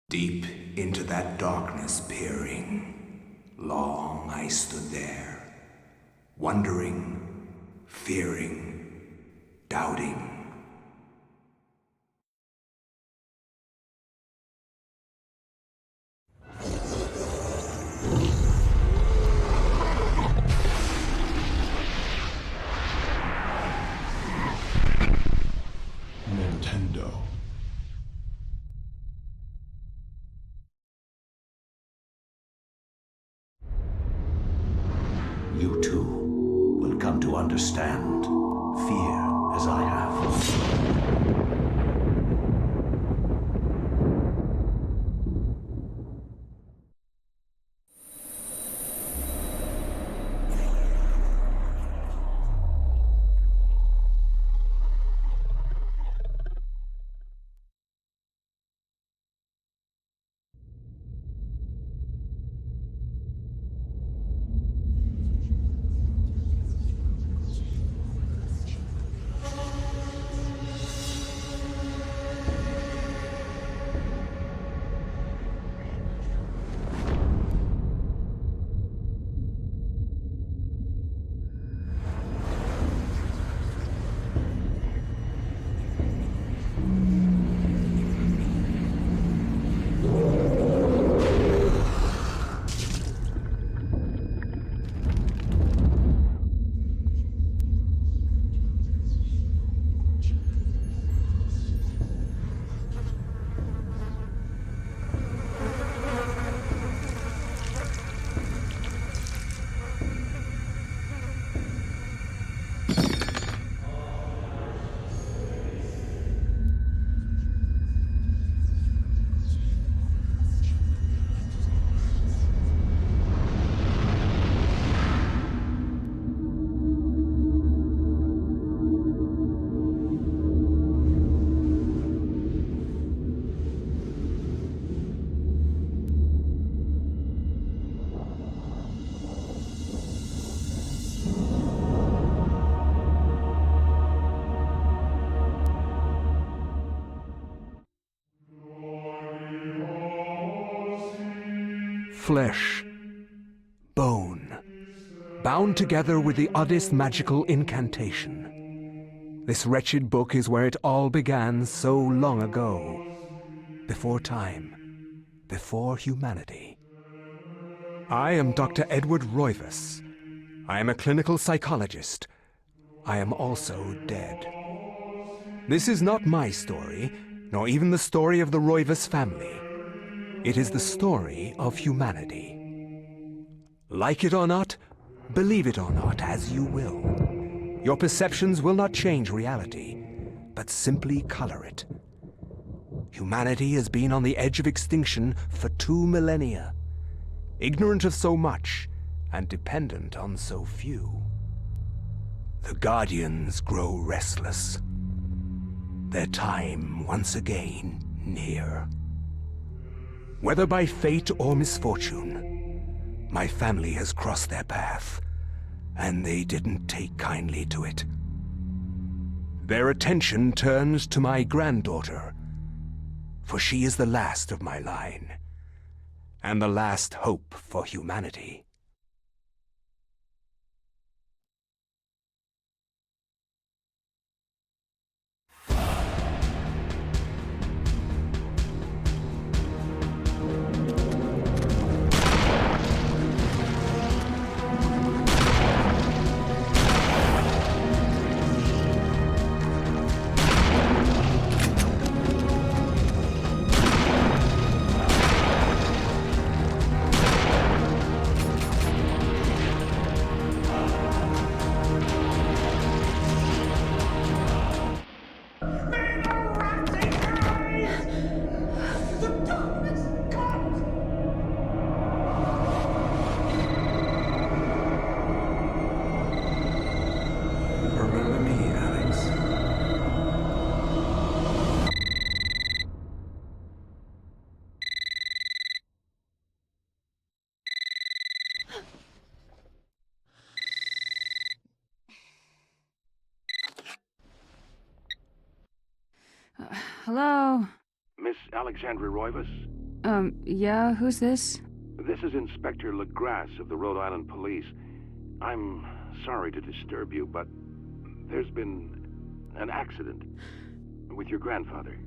Deep into that darkness peering, long I stood there, wondering, fearing, doubting. Nintendo. You too will come to understand fear as I have. Flesh, bone, bound together with the oddest magical incantation. This wretched book is where it all began so long ago. Before time, before humanity. I am Dr. Edward Roivas. I am a clinical psychologist. I am also dead. This is not my story, nor even the story of the Roivas family. It is the story of humanity. Like it or not, believe it or not, as you will. Your perceptions will not change reality, but simply color it. Humanity has been on the edge of extinction for 2 millennia, ignorant of so much and dependent on so few. The Guardians grow restless. Their time once again near. Whether by fate or misfortune, my family has crossed their path, and they didn't take kindly to it. Their attention turns to my granddaughter, for she is the last of my line, and the last hope for humanity. Remember me, Alex? Hello? Miss Alexandra Roivas? Yeah, who's this? This is Inspector LeGrasse of the Rhode Island Police. I'm sorry to disturb you, but there's been an accident with your grandfather.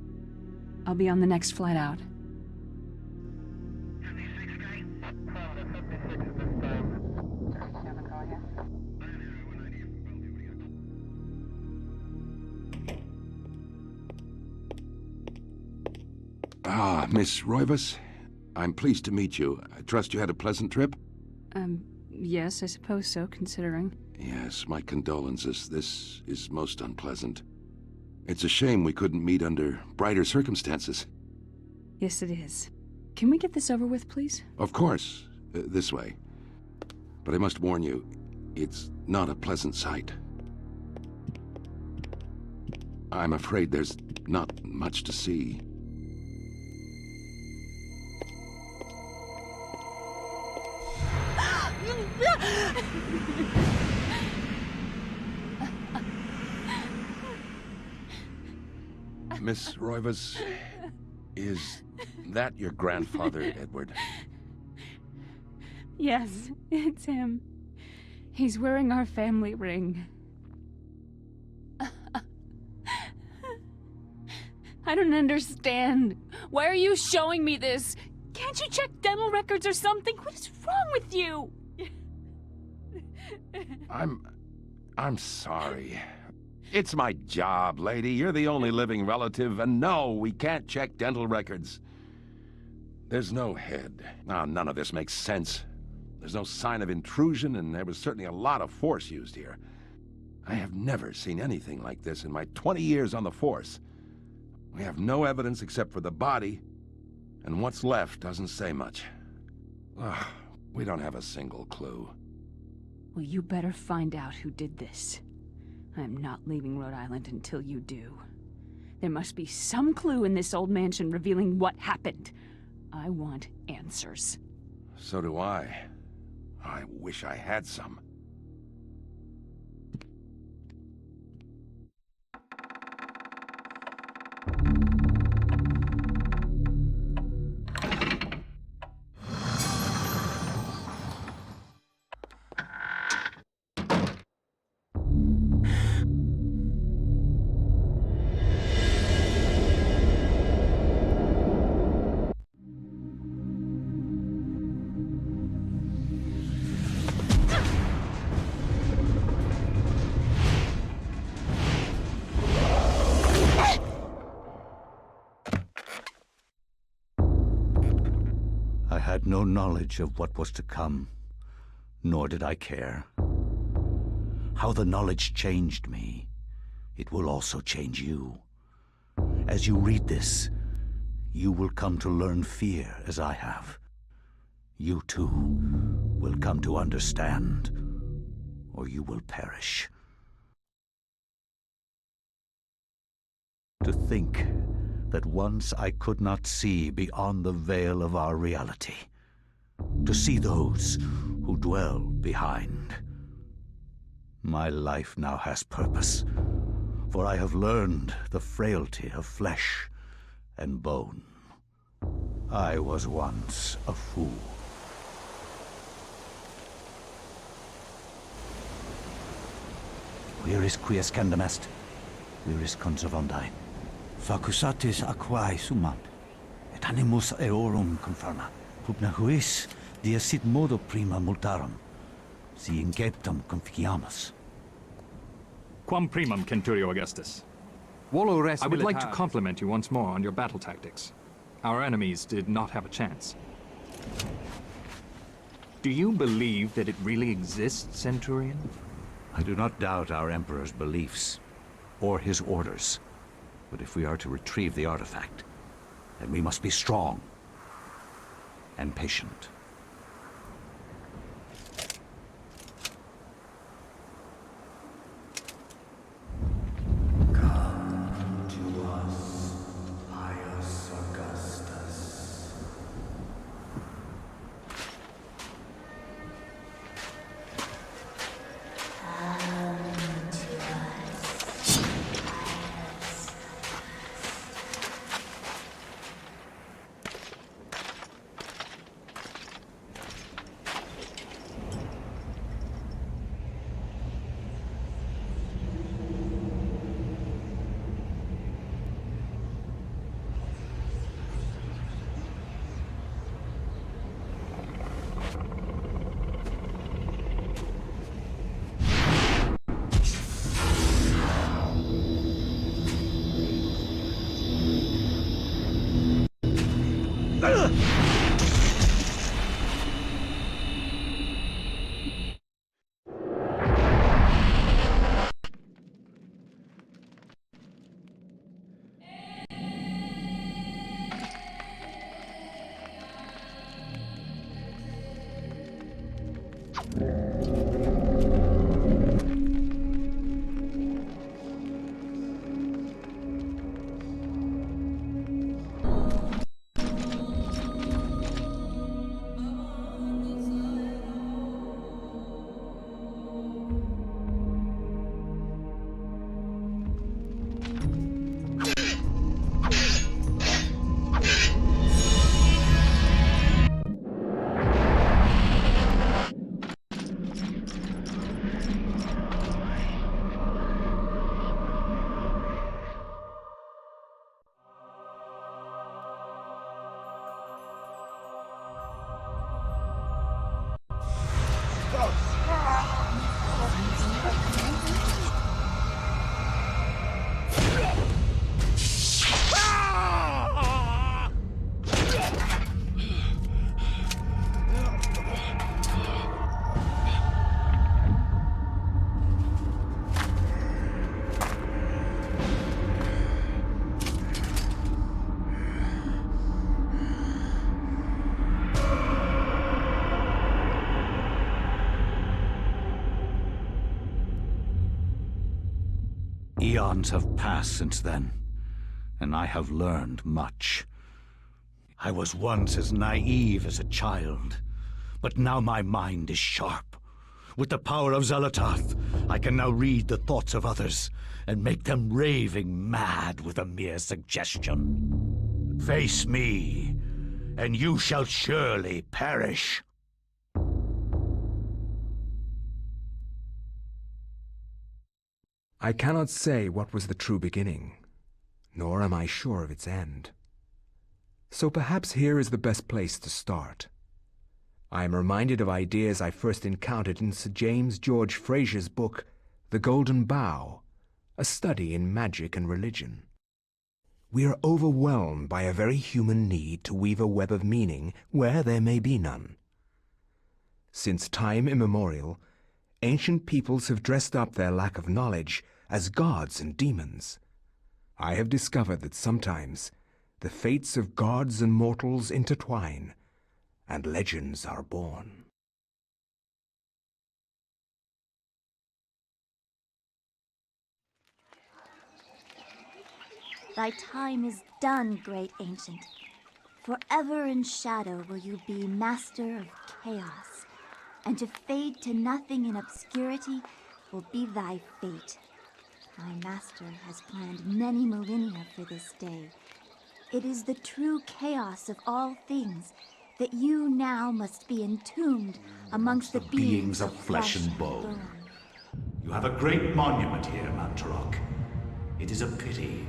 I'll be on the next flight out. Ah, Miss Roivas. I'm pleased to meet you. I trust you had a pleasant trip? Yes, I suppose so, considering. Yes, my condolences. This is most unpleasant. It's a shame we couldn't meet under brighter circumstances. Yes, it is. Can we get this over with, please? Of course. This way. But I must warn you, it's not a pleasant sight. I'm afraid there's not much to see. Miss Roivas, is that your grandfather, Edward? Yes, it's him. He's wearing our family ring. I don't understand. Why are you showing me this? Can't you check dental records or something? What is wrong with you? I'm sorry. It's my job, lady. You're the only living relative, and no, we can't check dental records. There's no head. None of this makes sense. There's no sign of intrusion, and there was certainly a lot of force used here. I have never seen anything like this in my 20 years on the force. We have no evidence except for the body, and what's left doesn't say much. Ugh, we don't have a single clue. Well, you better find out who did this. I'm not leaving Rhode Island until you do. There must be some clue in this old mansion revealing what happened. I want answers. So do I. I wish I had some. I had no knowledge of what was to come, nor did I care. How the knowledge changed me, it will also change you. As you read this, you will come to learn fear as I have. You too will come to understand, or you will perish. To think that once I could not see beyond the veil of our reality, to see those who dwell behind. My life now has purpose, for I have learned the frailty of flesh and bone. I was once a fool. Where is Quies Candamest? Where is Conservondine? Facusatis aquae sumant, et animus eorum confirma. Pugna huis, dia sit modo prima multarum, si inceptum conficiamus. Quam primum, Centurio Augustus. I would like to compliment you once more on your battle tactics. Our enemies did not have a chance. Do you believe that it really exists, Centurion? I do not doubt our Emperor's beliefs, or his orders. But if we are to retrieve the artifact, then we must be strong and patient. Come to us, Pius Augustus. eons have passed since then, and I have learned much. I was once as naive as a child, but now my mind is sharp. With the power of Xel'lotath, I can now read the thoughts of others and make them raving mad with a mere suggestion. Face me, and you shall surely perish. I cannot say what was the true beginning, nor am I sure of its end. So perhaps here is the best place to start. I am reminded of ideas I first encountered in Sir James George Fraser's book, The Golden Bough, a study in magic and religion. We are overwhelmed by a very human need to weave a web of meaning where there may be none. Since time immemorial, ancient peoples have dressed up their lack of knowledge as gods and demons. I have discovered that sometimes the fates of gods and mortals intertwine, and legends are born. Thy time is done, great ancient. Forever in shadow will you be master of chaos, and to fade to nothing in obscurity will be thy fate. My master has planned many millennia for this day. It is the true chaos of all things that you now must be entombed amongst the beings of flesh and bone. You have a great monument here, Mantarok. It is a pity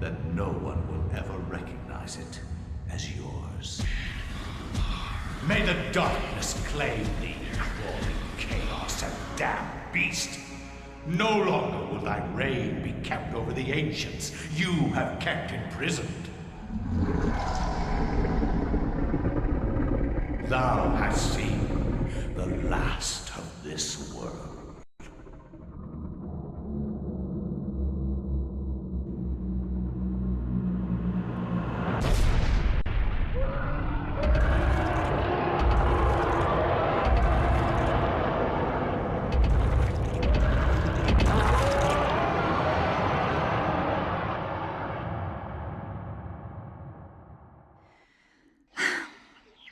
that no one will ever recognize it as yours. May the darkness claim thee, crawling chaos and damned beast! No longer will thy reign be kept over the ancients you have kept imprisoned. Thou hast seen the last of this world.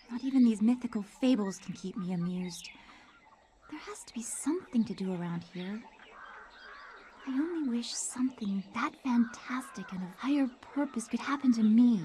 Not even these mythical fables can keep me amused. There has to be something to do around here. I only wish something that fantastic and of higher purpose could happen to me.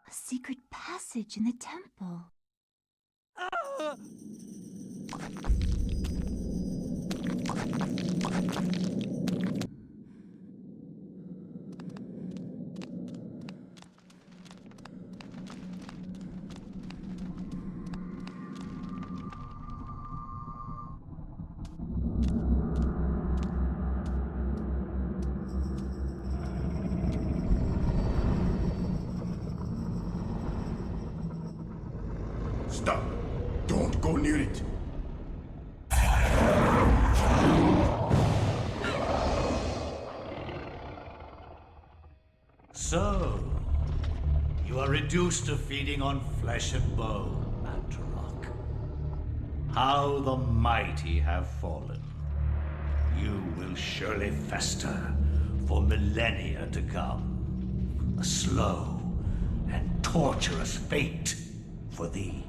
A secret passage in the temple. Stop. Don't go near it. So, you are reduced to feeding on flesh and bone, Mantarok. How the mighty have fallen. You will surely fester for millennia to come. A slow and torturous fate for thee.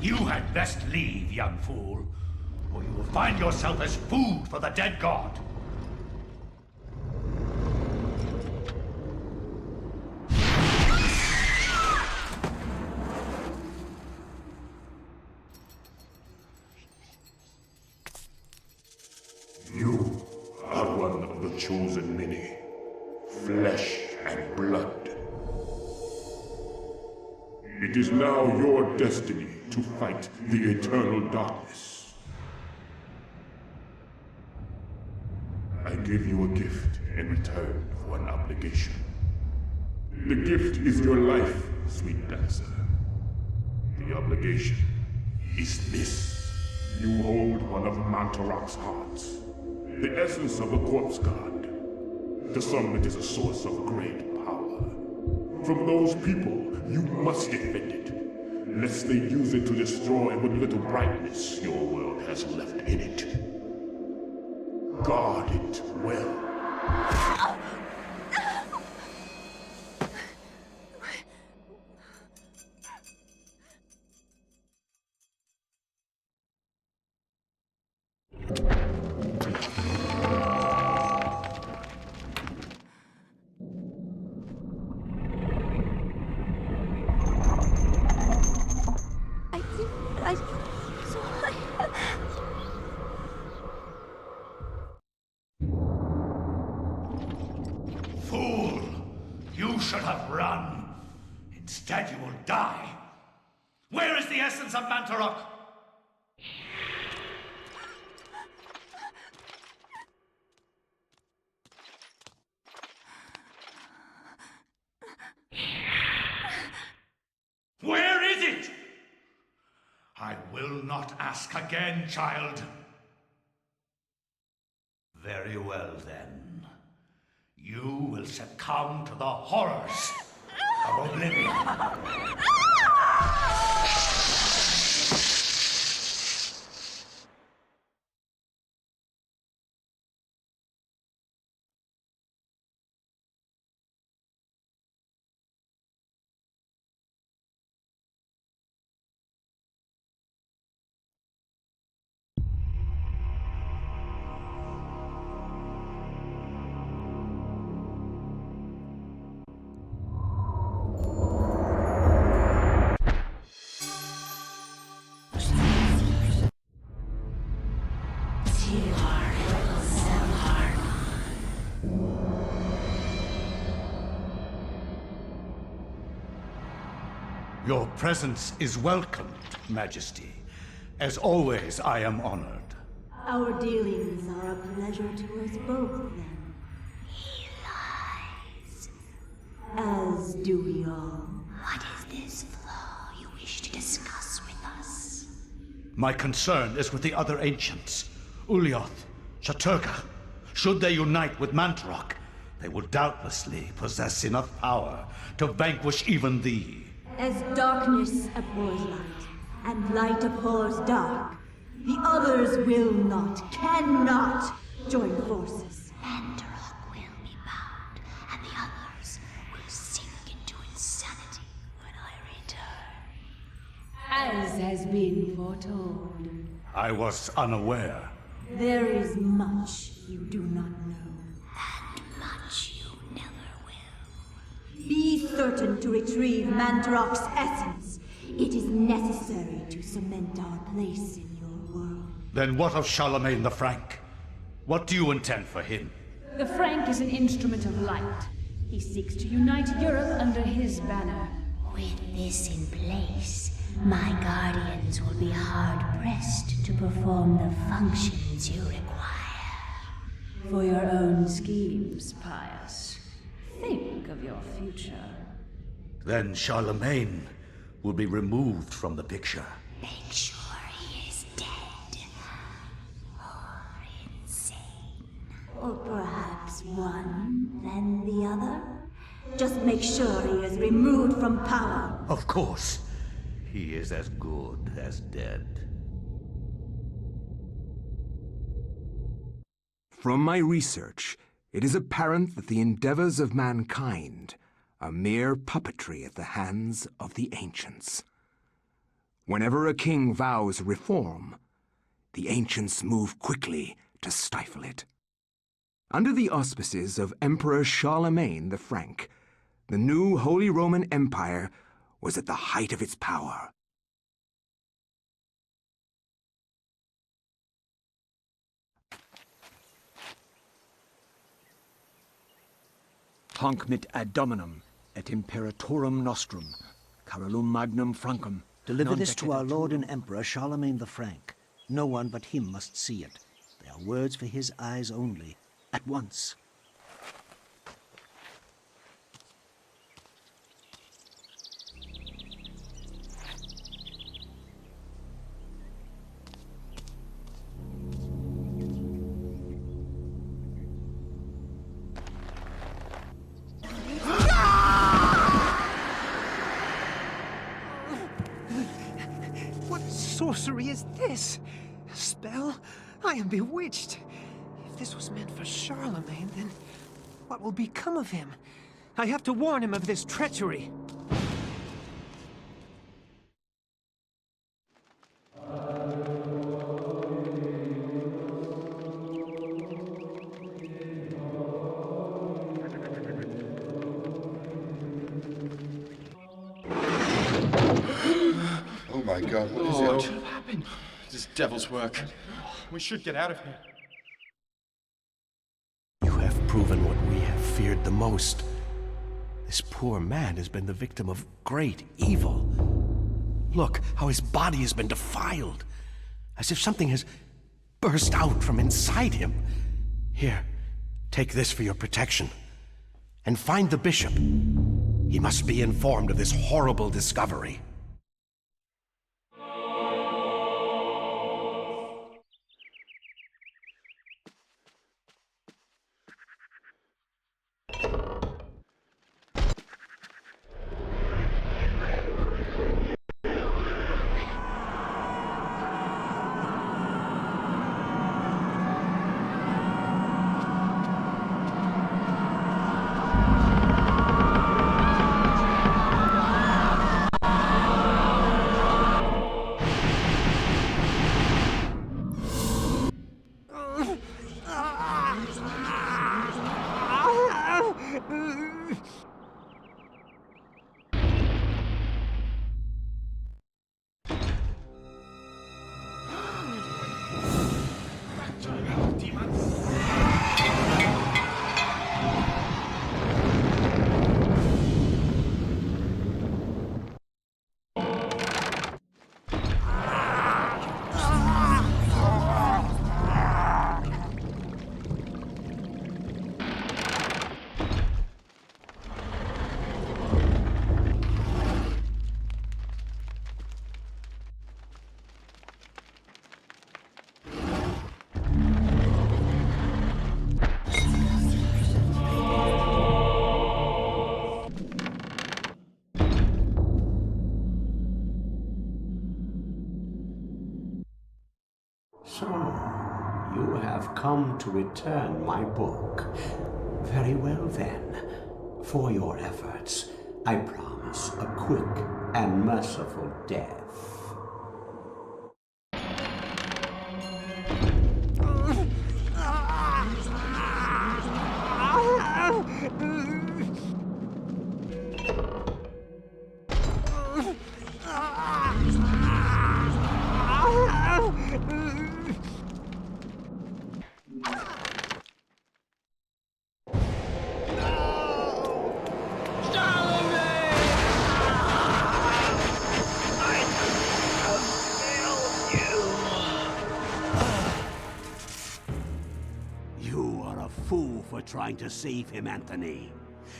You had best leave, young fool, or you will find yourself as food for the dead god. You are one of the chosen many. Flesh and blood. It is now your destiny to fight the eternal darkness. I give you a gift in return for an obligation. The gift is your life, sweet dancer. The obligation is this. You hold one of Mantarok's hearts, the essence of a corpse god. To some, it is a source of great power. From those people, you must defend it, lest they use it to destroy what little brightness your world has left in it. Guard it well. Fool! You should have run. Instead, you will die. Where is the essence of Mantarok? Where is it? I will not ask again, child. Very well, then. You will succumb to the horrors of oblivion. Your presence is welcomed, Majesty. As always, I am honored. Our dealings are a pleasure to us both, then. He lies. As do we all. What is this flaw you wish to discuss with us? My concern is with the other ancients. Ulyaoth, Shaturga. Should they unite with Mantarok, they will doubtlessly possess enough power to vanquish even thee. As darkness abhors light, and light abhors dark, the others will not, cannot join forces. Mantarok will be bound, and the others will sink into insanity when I return. As has been foretold. I was unaware. There is much you do not know. And much you never will. Be certain to retrieve Mantarok's essence. It is necessary to cement our place in your world. Then what of Charlemagne the Frank? What do you intend for him? The Frank is an instrument of light. He seeks to unite Europe under his banner. With this in place, my guardians will be hard-pressed to perform the functions you require. For your own schemes, Pius. Think of your future. Then Charlemagne will be removed from the picture. Make sure he is dead. Or insane. Or perhaps one, then the other? Just make sure he is removed from power. Of course. He is as good as dead. From my research, it is apparent that the endeavors of mankind are mere puppetry at the hands of the ancients. Whenever a king vows reform, the ancients move quickly to stifle it. Under the auspices of Emperor Charlemagne the Frank, the new Holy Roman Empire was at the height of its power. Hanc mit ad dominum et imperatorum nostrum, Carolum magnum Francum. Deliver this to our Lord and Emperor Charlemagne the Frank. No one but him must see it. They are words for his eyes only. At once. sorcery is this? A spell? I am bewitched. If this was meant for Charlemagne, then what will become of him? I have to warn him of this treachery. Oh my God, what is Lord. it? What happened? This devil's work. We should get out of here. You have proven what we have feared the most. This poor man has been the victim of great evil. Look how his body has been defiled, as if something has burst out from inside him. Here, take this for your protection. And find the bishop. He must be informed of this horrible discovery. So, you have come to return my book. Very well then. For your efforts, I promise a quick and merciful death. You are a fool for trying to save him, Anthony.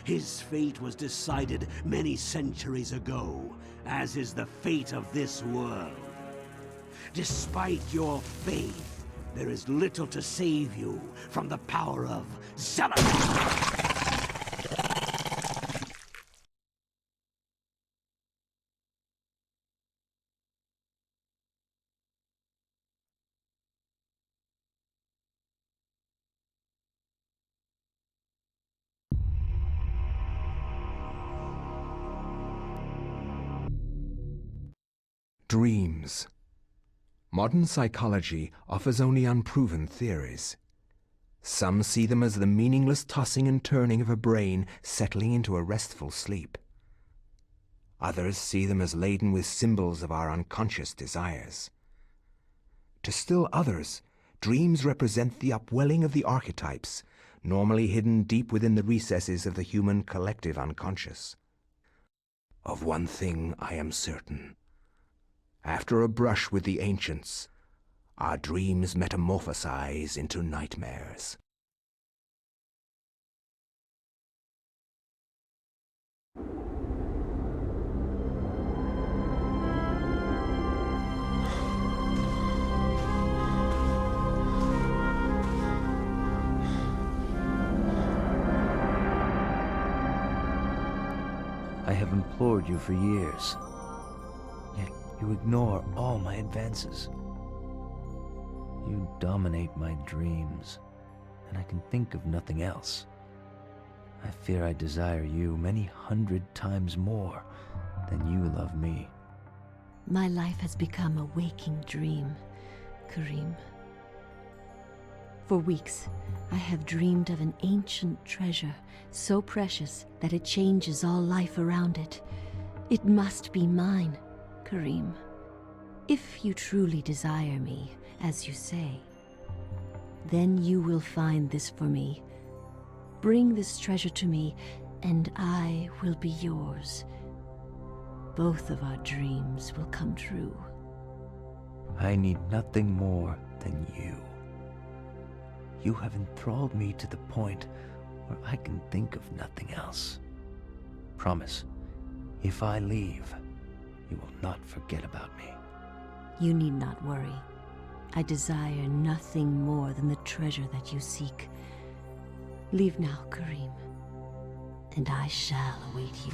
His fate was decided many centuries ago, as is the fate of this world. Despite your faith, there is little to save you from the power of Xel'lotath. Dreams. Modern psychology offers only unproven theories. Some see them as the meaningless tossing and turning of a brain settling into a restful sleep. Others see them as laden with symbols of our unconscious desires. To still others, dreams represent the upwelling of the archetypes, normally hidden deep within the recesses of the human collective unconscious. Of one thing I am certain. After a brush with the ancients, our dreams metamorphosize into nightmares. I have implored you for years. Yet You ignore all my advances. You dominate my dreams, and I can think of nothing else. I fear I desire you many 100 times more than you love me. My life has become a waking dream, Karim. For weeks, I have dreamed of an ancient treasure, so precious that it changes all life around it. It must be mine, Karim. If you truly desire me, as you say, then you will find this for me. Bring this treasure to me, and I will be yours. Both of our dreams will come true. I need nothing more than you. You have enthralled me to the point where I can think of nothing else. Promise, if I leave, you will not forget about me. You need not worry. I desire nothing more than the treasure that you seek. Leave now, Karim, and I shall await you.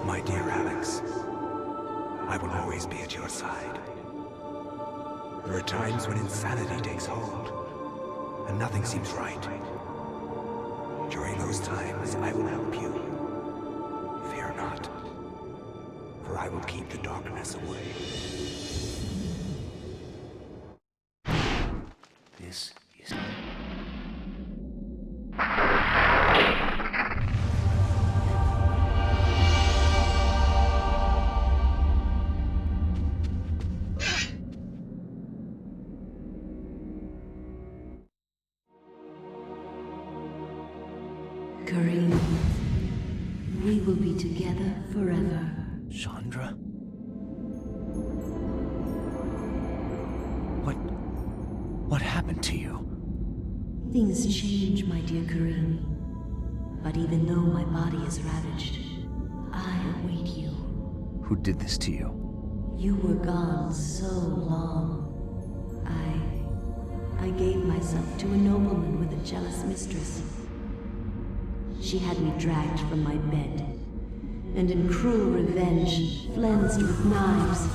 My dear Alex, I will always be at your side. There are times when insanity takes hold, and nothing seems right. During those times, I will help you. Fear not, for I will keep the darkness away. This is... Karim, we will be together forever. Chandra? What happened to you? Things change, my dear Karim. But even though my body is ravaged, I await you. Who did this to you? You were gone so long. I gave myself to a nobleman with a jealous mistress. She had me dragged from my bed, and in cruel revenge, flensed with knives.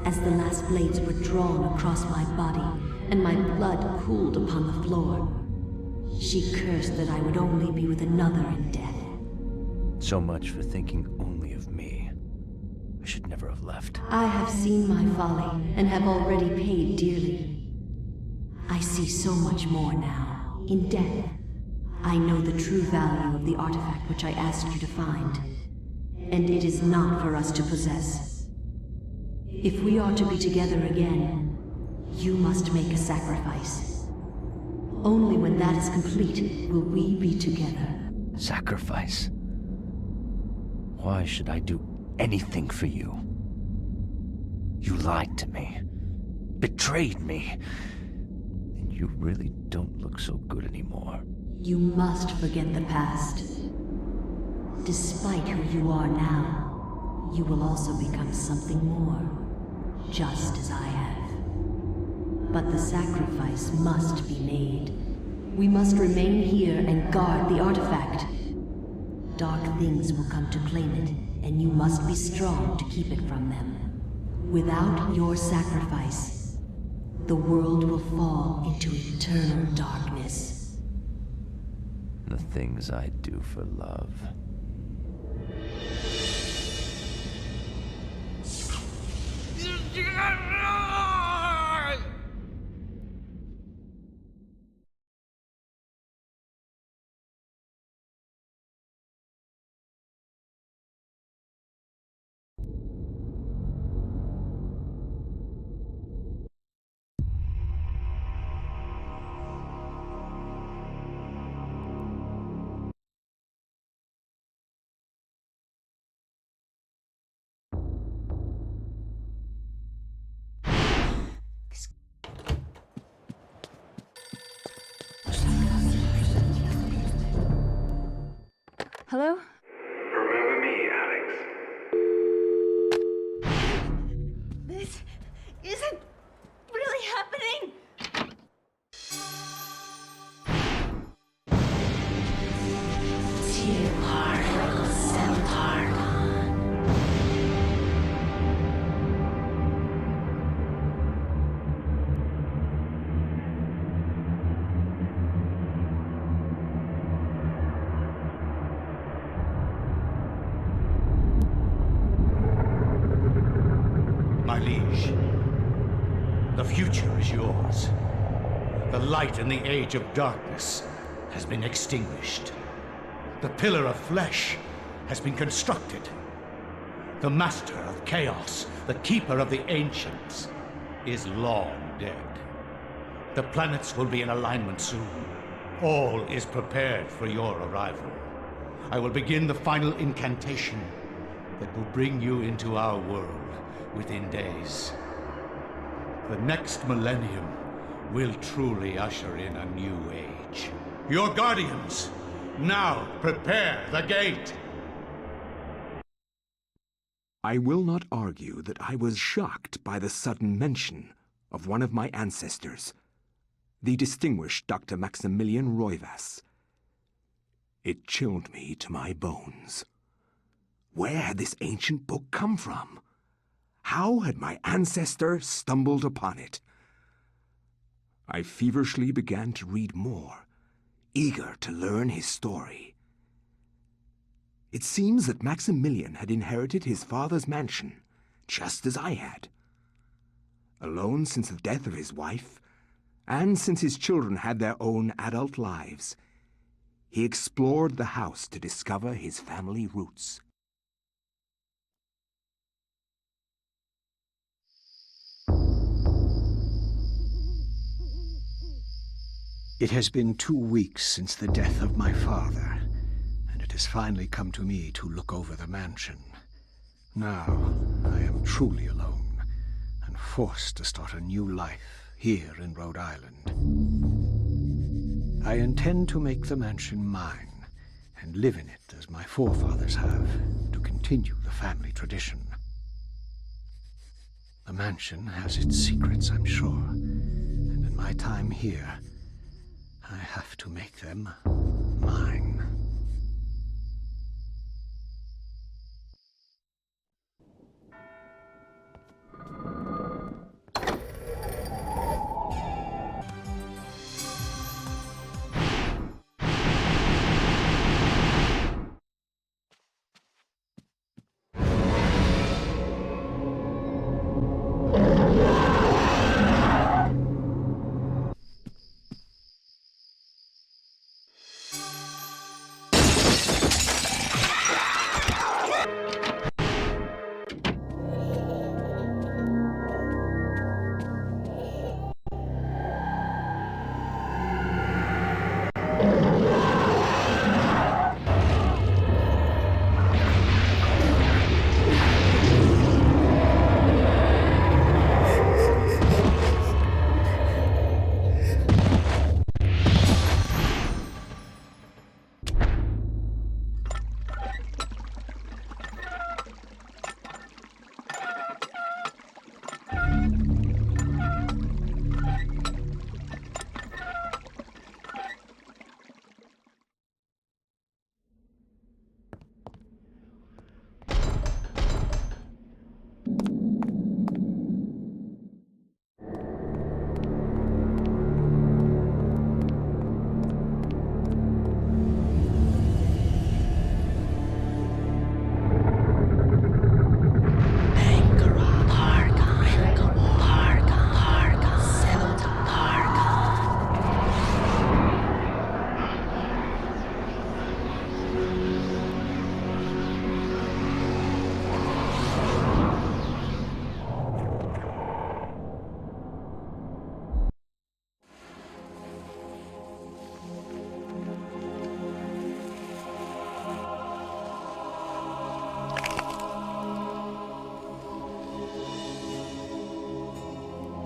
As the last blades were drawn across my body, and my blood cooled upon the floor, she cursed that I would only be with another in death. So much for thinking only of me. I should never have left. I have seen my folly, and have already paid dearly. I see so much more now. In death, I know the true value of the artifact which I asked you to find. And it is not for us to possess. If we are to be together again, you must make a sacrifice. Only when that is complete will we be together. Sacrifice? Why should I do anything for you? You lied to me. Betrayed me. And you really don't look so good anymore. You must forget the past. Despite who you are now, you will also become something more, just as I have. But the sacrifice must be made. We must remain here and guard the artifact. Dark things will come to claim it, and you must be strong to keep it from them. Without your sacrifice, the world will fall into eternal darkness. The things I do for love. Hello? Remember me, Alex? This isn't really happening! My liege, the future is yours. The light in the age of darkness has been extinguished. The pillar of flesh has been constructed. The master of chaos, the keeper of the ancients, is long dead. The planets will be in alignment soon. All is prepared for your arrival. I will begin the final incantation that will bring you into our world within days. The next millennium will truly usher in a new age. Your guardians, now prepare the gate! I will not argue that I was shocked by the sudden mention of one of my ancestors, the distinguished Dr. Maximilian Roivas. It chilled me to my bones. Where had this ancient book come from? How had my ancestor stumbled upon it? I feverishly began to read more, eager to learn his story. It seems that Maximilian had inherited his father's mansion, just as I had. Alone since the death of his wife, and since his children had their own adult lives, he explored the house to discover his family roots. It has been 2 weeks since the death of my father, and it has finally come to me to look over the mansion. Now, I am truly alone, and forced to start a new life here in Rhode Island. I intend to make the mansion mine, and live in it as my forefathers have, to continue the family tradition. The mansion has its secrets, I'm sure, and in my time here, I have to make them mine.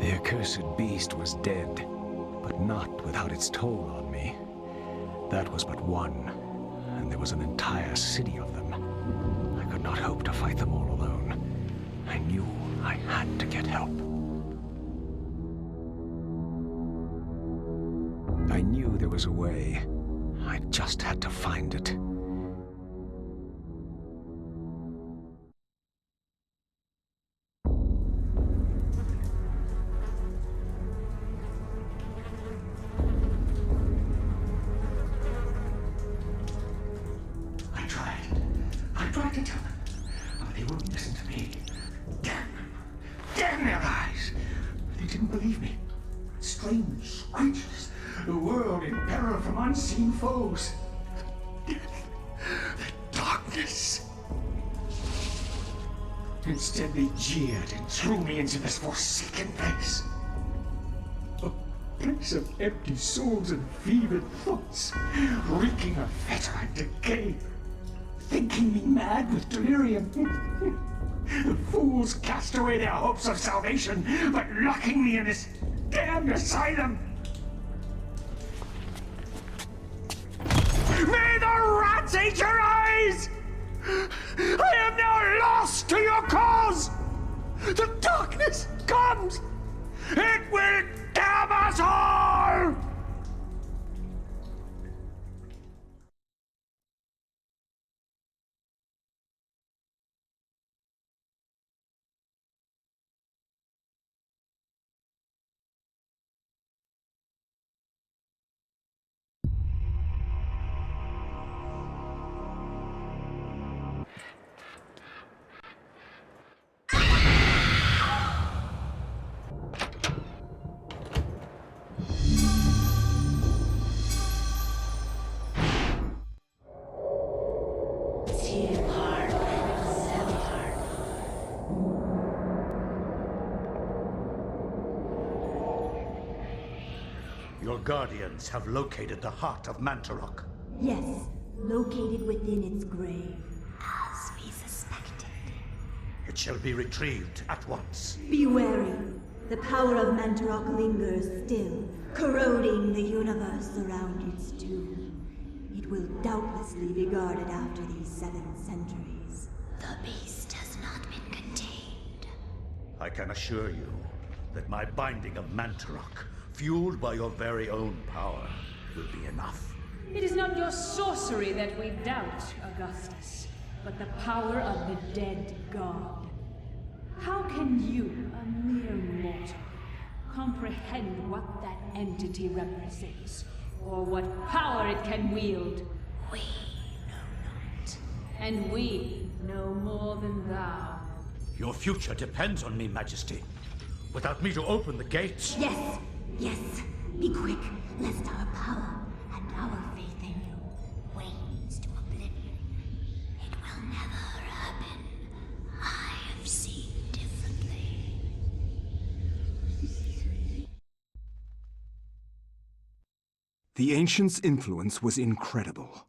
The accursed beast was dead, but not without its toll on me. That was but one, and when there was an entire city of them. I could not hope to fight them all alone. I knew I had to get help. I knew there was a way. I just had to find it. I tried to tell them, but they wouldn't listen to me. Damn their eyes! They didn't believe me. Strange creatures, the world in peril from unseen foes. Death, the darkness. Instead, they jeered and threw me into this forsaken place. A place of empty souls and fevered thoughts, reeking of fetor and decay. Thinking me mad with delirium. The fools cast away their hopes of salvation, but locking me in this damned asylum. May the rats eat your eyes! I am now lost to your cause! The darkness comes! It will damn us all! Your guardians have located the heart of Mantarok. Yes, located within its grave, as we suspected. It shall be retrieved at once. Be wary. The power of Mantarok lingers still, corroding the universe around its tomb. It will doubtlessly be guarded after these 7 centuries. The beast has not been contained. I can assure you that my binding of Mantarok, fueled by your very own power, will be enough. It is not your sorcery that we doubt, Augustus, but the power of the dead god. How can you, a mere mortal, comprehend what that entity represents, or what power it can wield? We know not. And we know more than thou. Your future depends on me, Majesty. Without me to open the gates... Yes! Yes! Be quick, lest our power and our faith in you wanes to oblivion. It will never happen. I have seen differently. The Ancients' influence was incredible.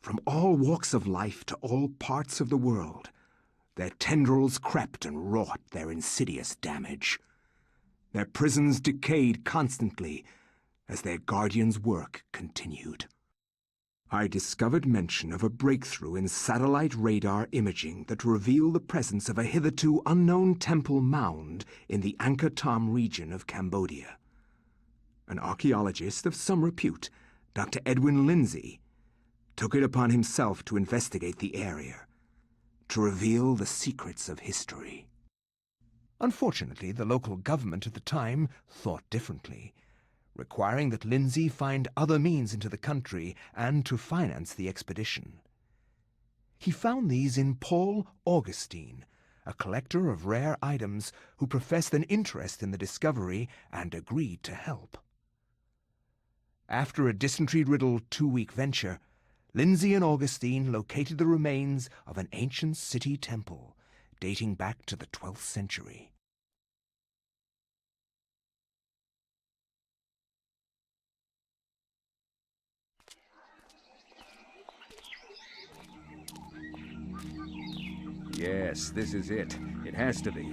From all walks of life to all parts of the world, their tendrils crept and wrought their insidious damage. Their prisons decayed constantly as their guardians' work continued. I discovered mention of a breakthrough in satellite radar imaging that revealed the presence of a hitherto unknown temple mound in the Angkor Thom region of Cambodia. An archaeologist of some repute, Dr. Edwin Lindsay, took it upon himself to investigate the area, to reveal the secrets of history. Unfortunately, the local government at the time thought differently, requiring that Lindsay find other means into the country and to finance the expedition. He found these in Paul Augustine, a collector of rare items who professed an interest in the discovery and agreed to help. After a dysentery-riddled 2-week venture, Lindsay and Augustine located the remains of an ancient city temple dating back to the 12th century. Yes, this is it. It has to be.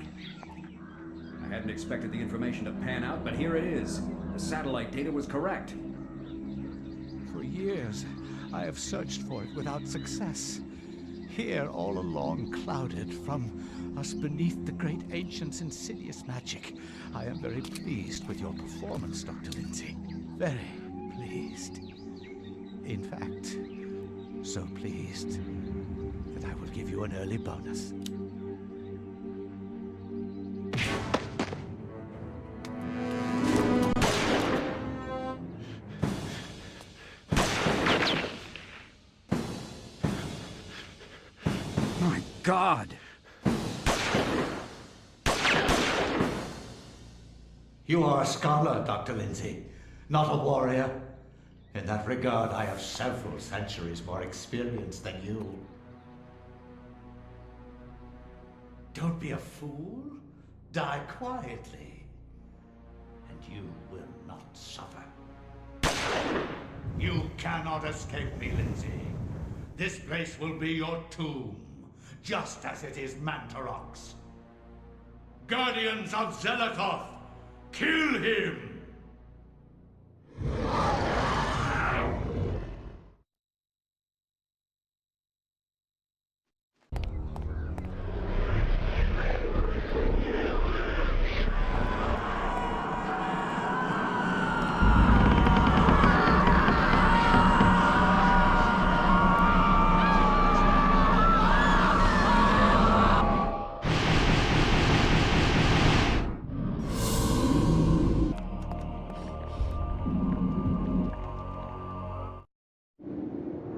I hadn't expected the information to pan out, but here it is. The satellite data was correct. For years, I have searched for it without success. Here, all along, clouded from us beneath the great ancient's insidious magic. I am very pleased with your performance, Dr. Lindsay. Very pleased. In fact, so pleased that I will give you an early bonus. My God! You are a scholar, Dr. Lindsay, not a warrior. In that regard, I have several centuries more experience than you. Don't be a fool. Die quietly, and you will not suffer. You cannot escape me, Lindsay. This place will be your tomb, just as it is Mantarok's. Guardians of Xel'lotath, kill him!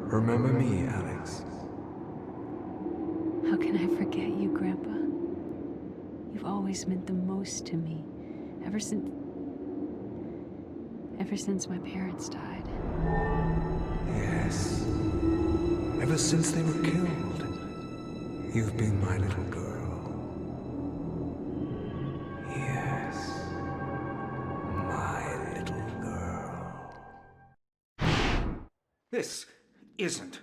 Remember me, Alex. How can I forget you, Grandpa? You've always meant the most to me, ever since my parents died. Yes. Ever since they were killed, you've been my little girl. Yes. My little girl. This isn't.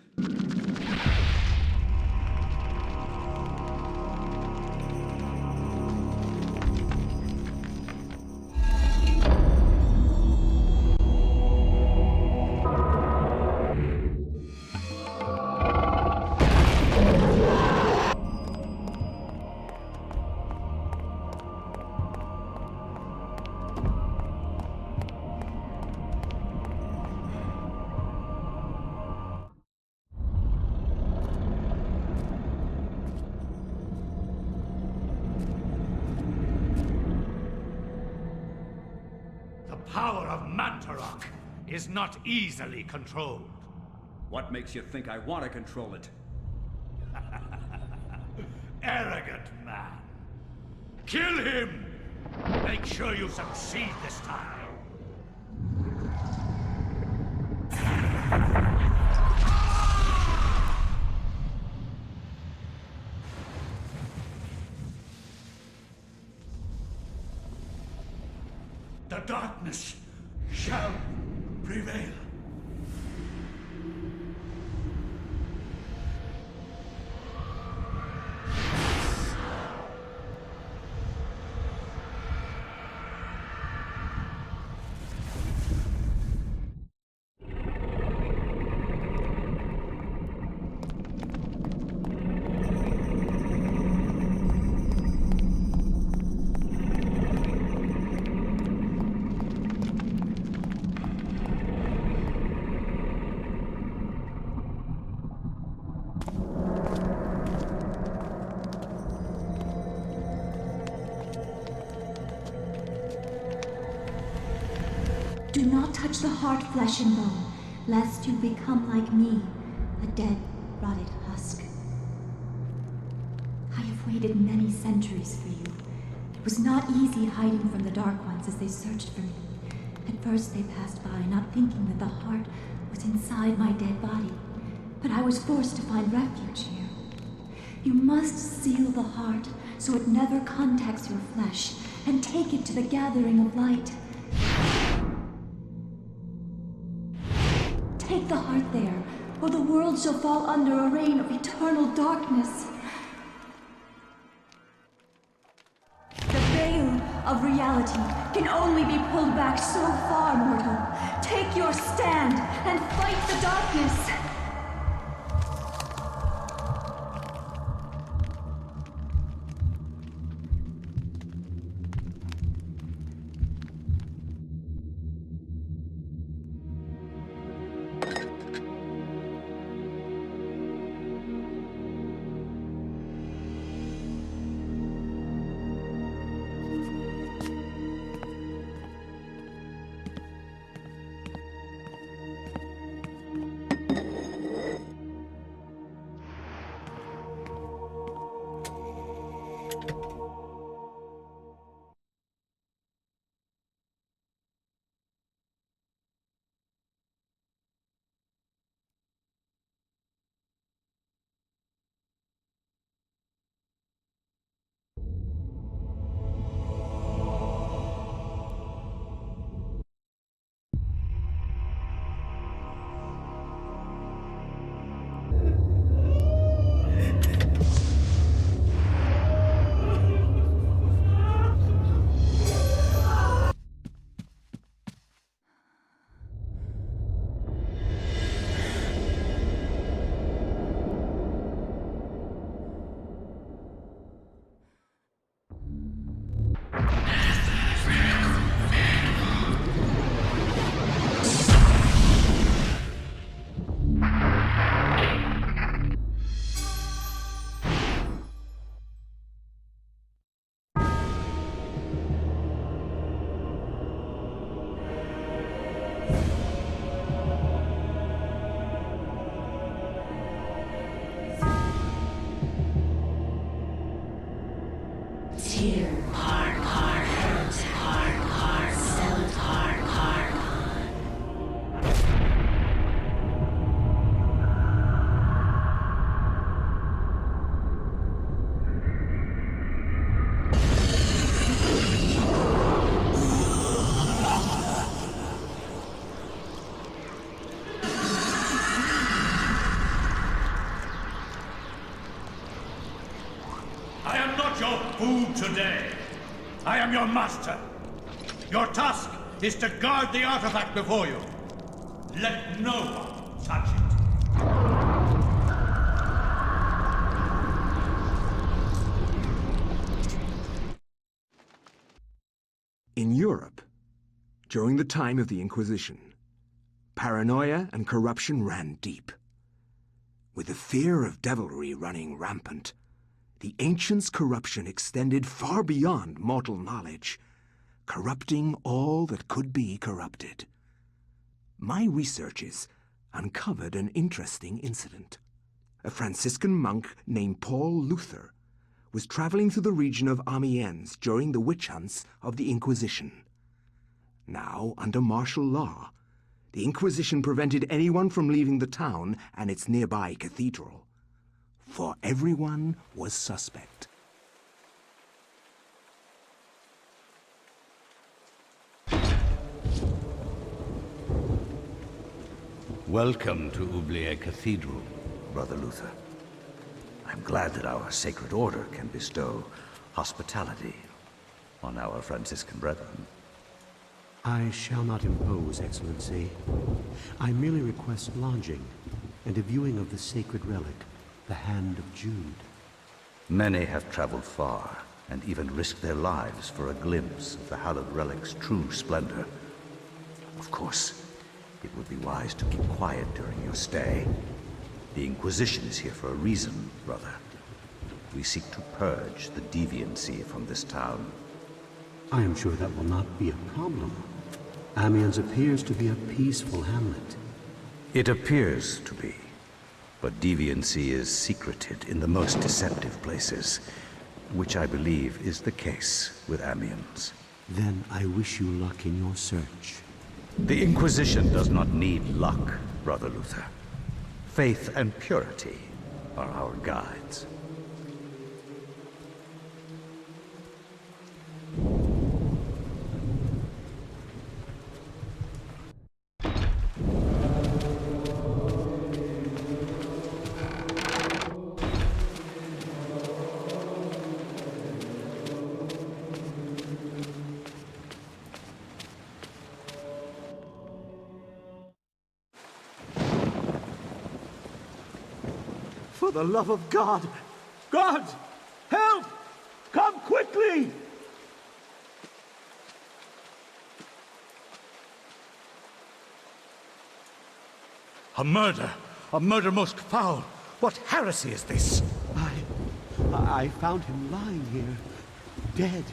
The power of Mantarok is not easily controlled. What makes you think I want to control it? Arrogant man. Kill him! Make sure you succeed this time. The darkness shall prevail. Do not touch the heart, flesh and bone, lest you become like me, a dead, rotted husk. I have waited many centuries for you. It was not easy hiding from the Dark Ones as they searched for me. At first they passed by, not thinking that the heart was inside my dead body. But I was forced to find refuge here. You must seal the heart so it never contacts your flesh, and take it to the gathering of light. Take the heart there, or the world shall fall under a reign of eternal darkness. The veil of reality can only be pulled back so far, mortal. Take your stand and fight the darkness! Food today. I am your master. Your task is to guard the artifact before you. Let no one touch it. In Europe, during the time of the Inquisition, paranoia and corruption ran deep. With the fear of devilry running rampant, the ancients' corruption extended far beyond mortal knowledge, corrupting all that could be corrupted. My researches uncovered an interesting incident. A Franciscan monk named Paul Luther was traveling through the region of Amiens during the witch hunts of the Inquisition. Now, under martial law, the Inquisition prevented anyone from leaving the town and its nearby cathedral, for everyone was suspect. Welcome to Oubliette Cathedral, Brother Luther. I'm glad that our sacred order can bestow hospitality on our Franciscan brethren. I shall not impose, Excellency. I merely request lodging and a viewing of the sacred relic, the Hand of Jude. Many have traveled far and even risked their lives for a glimpse of the hallowed relic's true splendor. Of course, it would be wise to keep quiet during your stay. The Inquisition is here for a reason, brother. We seek to purge the deviancy from this town. I am sure that will not be a problem. Amiens appears to be a peaceful hamlet. It appears to be. But deviancy is secreted in the most deceptive places, which I believe is the case with Amiens. Then I wish you luck in your search. The Inquisition does not need luck, Brother Luther. Faith and purity are our guides. For the love of God! God! Help! Come quickly! A murder! A murder most foul! What heresy is this? I found him lying here, dead.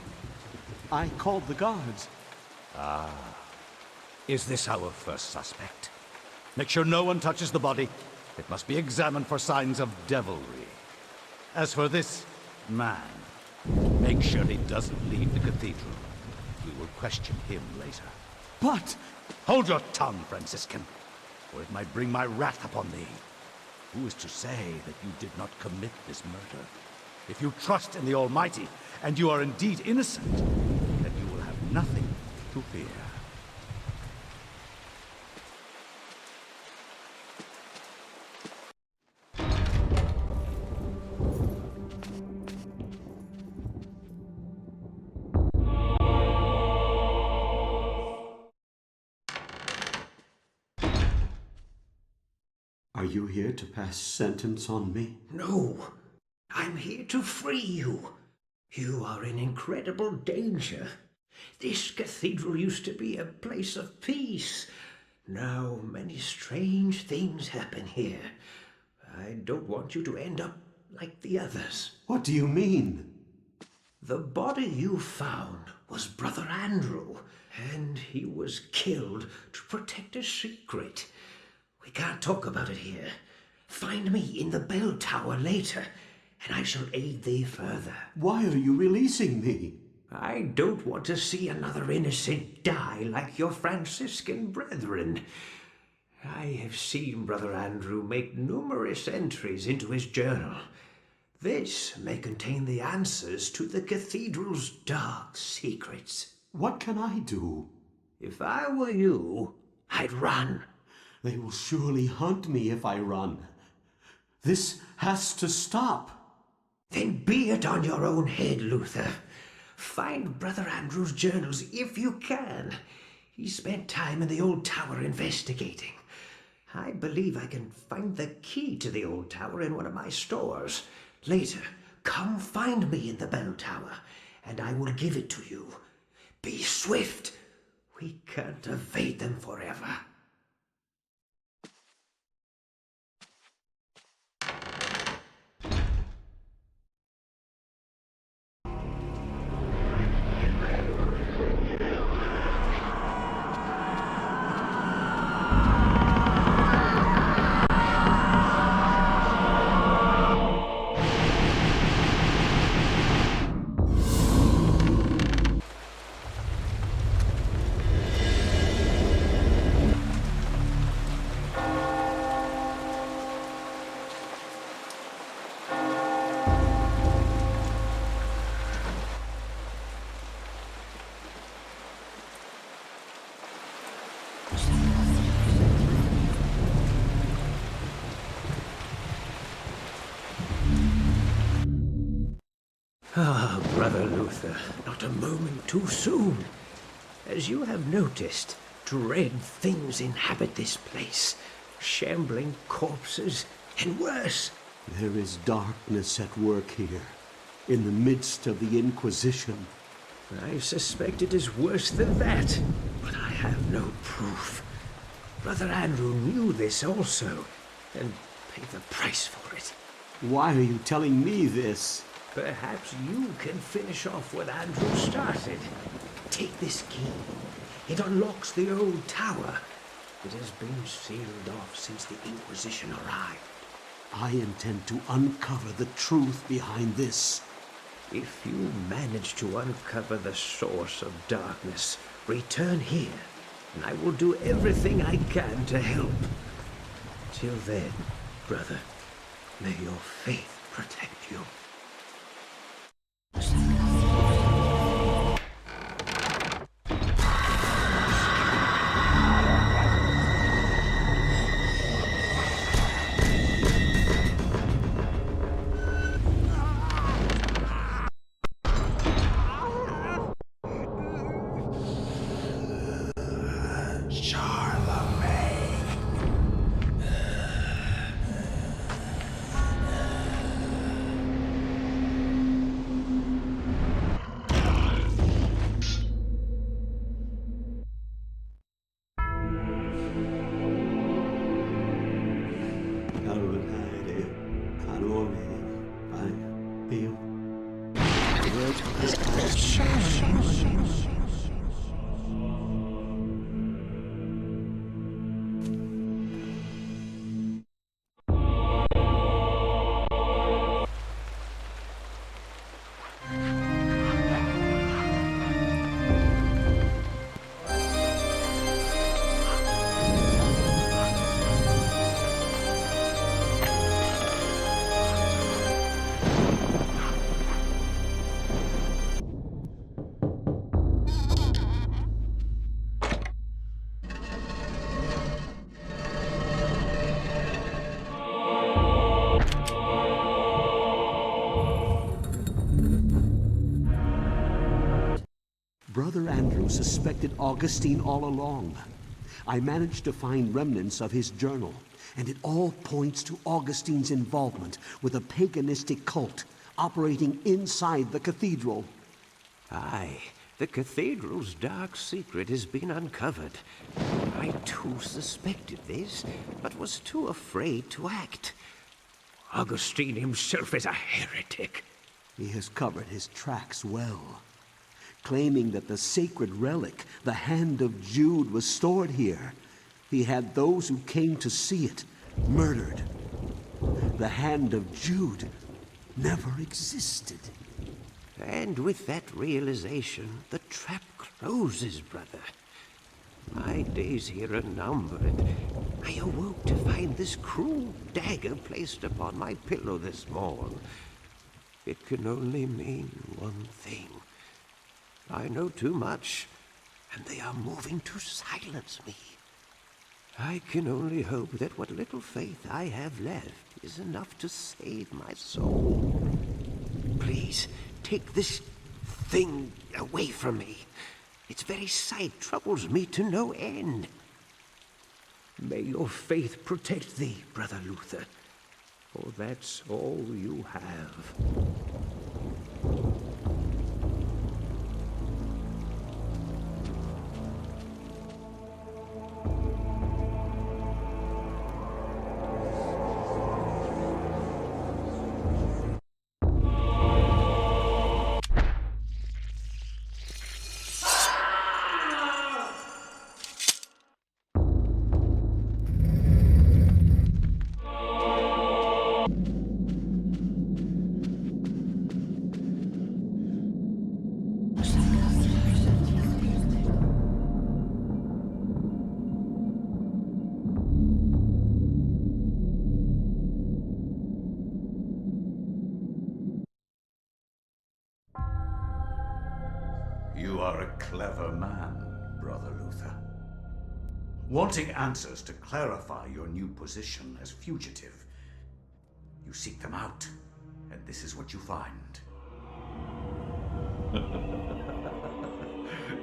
I called the guards. Ah. Is this our first suspect? Make sure no one touches the body. It must be examined for signs of devilry. As for this man, make sure he doesn't leave the cathedral. We will question him later. But... Hold your tongue, Franciscan, or it might bring my wrath upon thee. Who is to say that you did not commit this murder? If you trust in the Almighty, and you are indeed innocent, then you will have nothing to fear. Are you here to pass sentence on me? No. I'm here to free you. You are in incredible danger. This cathedral used to be a place of peace. Now many strange things happen here. I don't want you to end up like the others. What do you mean? The body you found was Brother Andrew, and he was killed to protect a secret. We can't talk about it here. Find me in the bell tower later, and I shall aid thee further. Why are you releasing me? I don't want to see another innocent die like your Franciscan brethren. I have seen Brother Andrew make numerous entries into his journal. This may contain the answers to the cathedral's dark secrets. What can I do? If I were you, I'd run. They will surely hunt me if I run. This has to stop. Then be it on your own head, Luther. Find Brother Andrew's journals if you can. He spent time in the old tower investigating. I believe I can find the key to the old tower in one of my stores. Later, come find me in the bell tower, and I will give it to you. Be swift. We can't evade them forever. Ah, Brother Luther, not a moment too soon. As you have noticed, dread things inhabit this place. Shambling corpses, and worse. There is darkness at work here, in the midst of the Inquisition. I suspect it is worse than that, but I have no proof. Brother Andrew knew this also, and paid the price for it. Why are you telling me this? Perhaps you can finish off what Andrew started. Take this key. It unlocks the old tower. It has been sealed off since the Inquisition arrived. I intend to uncover the truth behind this. If you manage to uncover the source of darkness, return here, and I will do everything I can to help. Till then, brother, may your faith protect you. Charlemagne. Brother Andrew suspected Augustine all along. I managed to find remnants of his journal, and it all points to Augustine's involvement with a paganistic cult operating inside the cathedral. Aye, the cathedral's dark secret has been uncovered. I too suspected this, but was too afraid to act. Augustine himself is a heretic. He has covered his tracks well, claiming that the sacred relic, the Hand of Jude, was stored here. He had those who came to see it murdered. The Hand of Jude never existed. And with that realization, the trap closes, brother. My days here are numbered. I awoke to find this cruel dagger placed upon my pillow this morn. It can only mean one thing. I know too much, and they are moving to silence me. I can only hope that what little faith I have left is enough to save my soul. Please, take this thing away from me. Its very sight troubles me to no end. May your faith protect thee, Brother Luther, for that's all you have. You are a clever man, Brother Luther. Wanting answers to clarify your new position as fugitive, you seek them out, and this is what you find.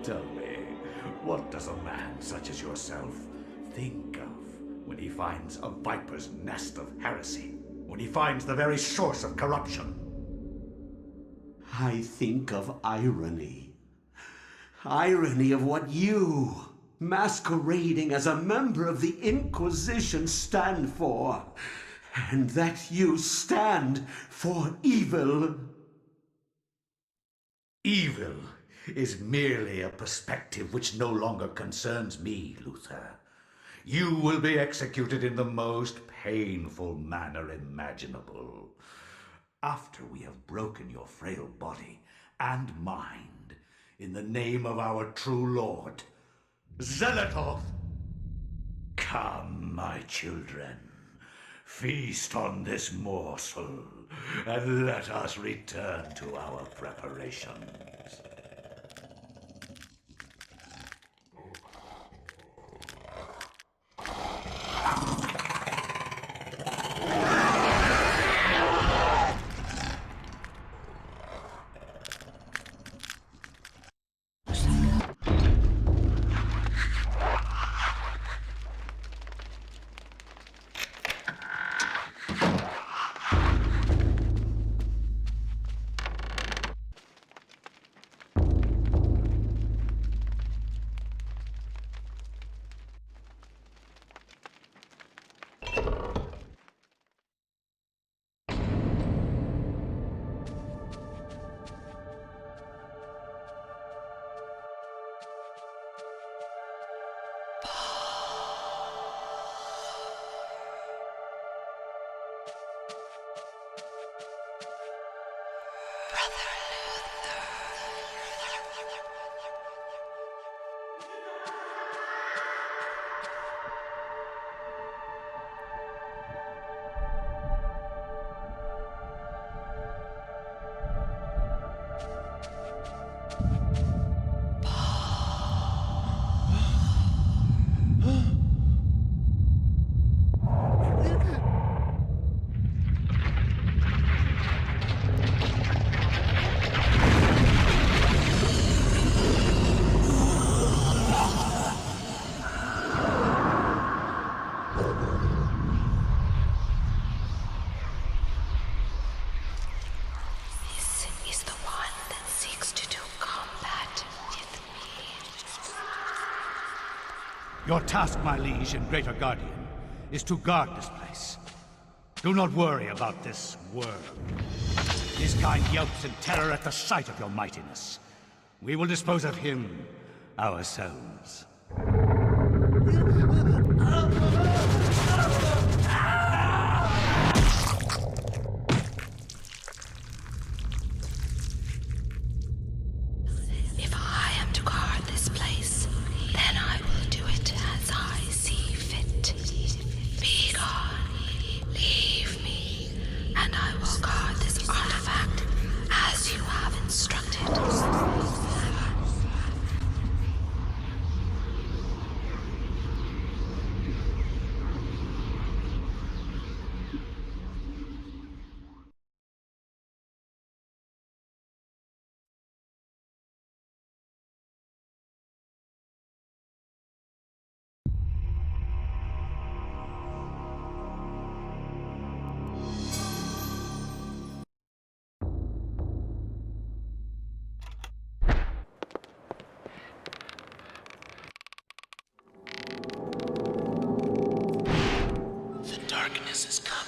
Tell me, what does a man such as yourself think of when he finds a viper's nest of heresy? When he finds the very source of corruption? I think of irony. Irony of what you, masquerading as a member of the Inquisition, stand for. And that you stand for evil. Evil is merely a perspective which no longer concerns me, Luther. You will be executed in the most painful manner imaginable. After we have broken your frail body and mind, in the name of our true Lord, Xel'lotath. Come, my children, feast on this morsel, and let us return to our preparations. Your task, my liege and greater guardian, is to guard this place. Do not worry about this worm. His kind yelps in terror at the sight of your mightiness. We will dispose of him ourselves. If I am to guard this place, then I will do it as I see fit. Be gone. Leave me, and I will guard this artifact as you have instructed. The darkness is coming.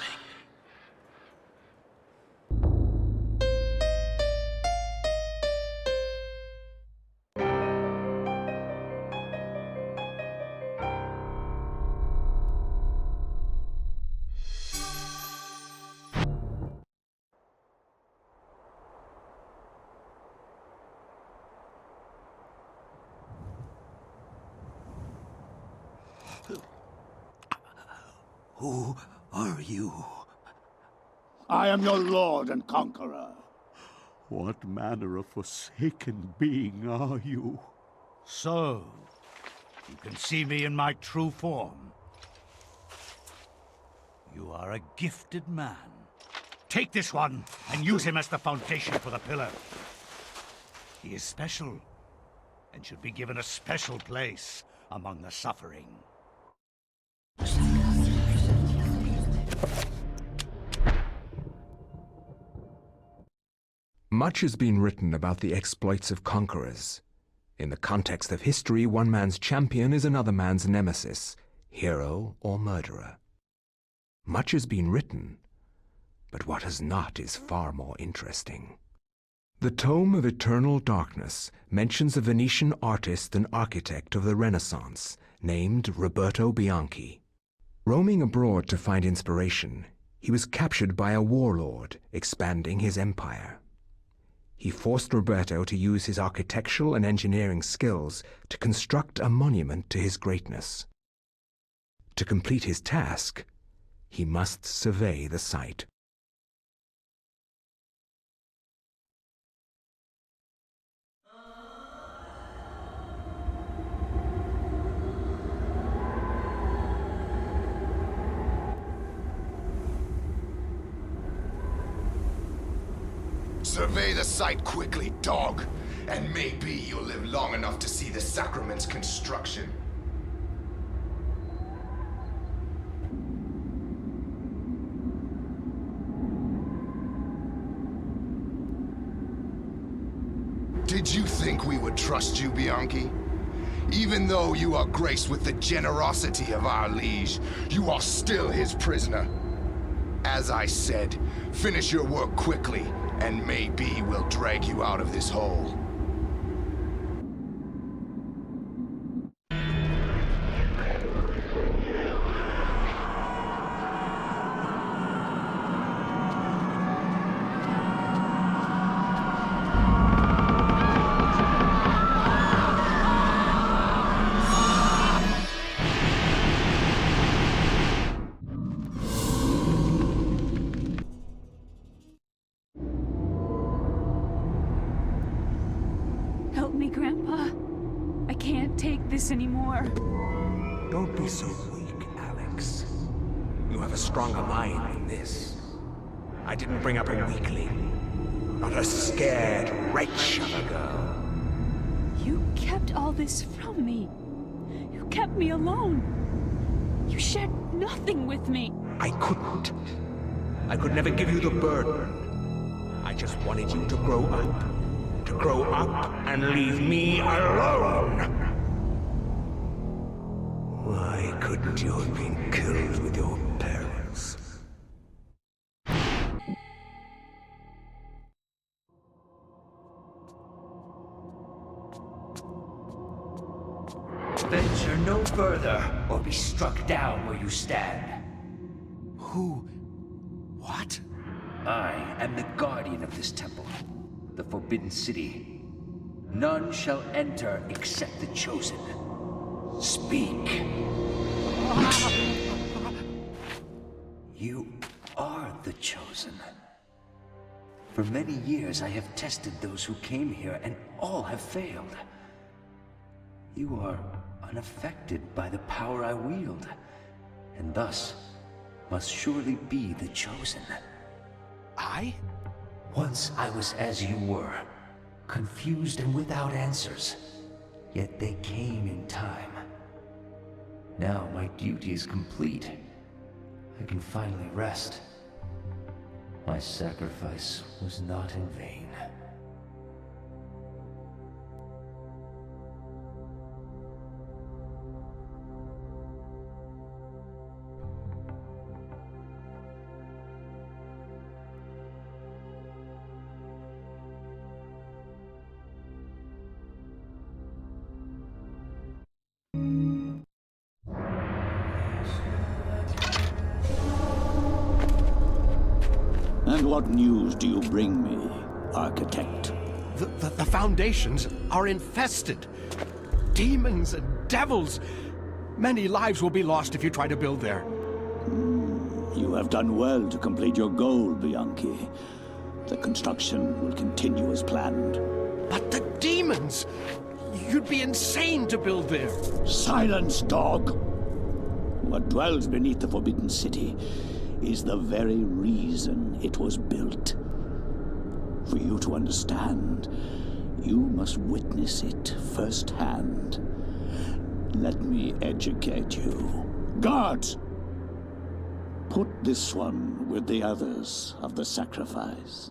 Who are you? I am your lord and conqueror. What manner of forsaken being are you? So, you can see me in my true form. You are a gifted man. Take this one and use him as the foundation for the pillar. He is special and should be given a special place among the suffering. Much has been written about the exploits of conquerors. In the context of history, one man's champion is another man's nemesis, hero or murderer. Much has been written, but what has not is far more interesting. The Tome of Eternal Darkness mentions a Venetian artist and architect of the Renaissance named Roberto Bianchi. Roaming abroad to find inspiration, he was captured by a warlord expanding his empire. He forced Roberto to use his architectural and engineering skills to construct a monument to his greatness. To complete his task, he must survey the site. Survey the site quickly, dog, and maybe you'll live long enough to see the sacrament's construction. Did you think we would trust you, Bianchi? Even though you are graced with the generosity of our liege, you are still his prisoner. As I said, finish your work quickly, and maybe we'll drag you out of this hole. Help me, Grandpa. I can't take this anymore. Don't be so weak, Alex. You have a stronger mind than this. I didn't bring up a weakling, not a scared wretch of a girl. You kept all this from me. You kept me alone. You shared nothing with me. I couldn't. I could never give you the burden. I just wanted you to grow up. To grow up and leave me alone. Why couldn't you have been killed with your parents? Venture no further, or be struck down where you stand. Who? What? I am the guardian of this temple, the Forbidden City. None shall enter except the chosen. Speak. You are the chosen. For many years I have tested those who came here, and all have failed. You are unaffected by the power I wield, and thus must surely be the chosen. I? Once I was as you were, confused and without answers, yet they came in time. Now my duty is complete. I can finally rest. My sacrifice was not in vain. And what news do you bring me, Architect? The foundations are infested. Demons and devils. Many lives will be lost if you try to build there. You have done well to complete your goal, Bianchi. The construction will continue as planned. But the demons! You'd be insane to build there. Silence, dog! What dwells beneath the Forbidden City is the very reason it was built. For you to understand, you must witness it firsthand. Let me educate you. Guards! Put this one with the others of the sacrifice.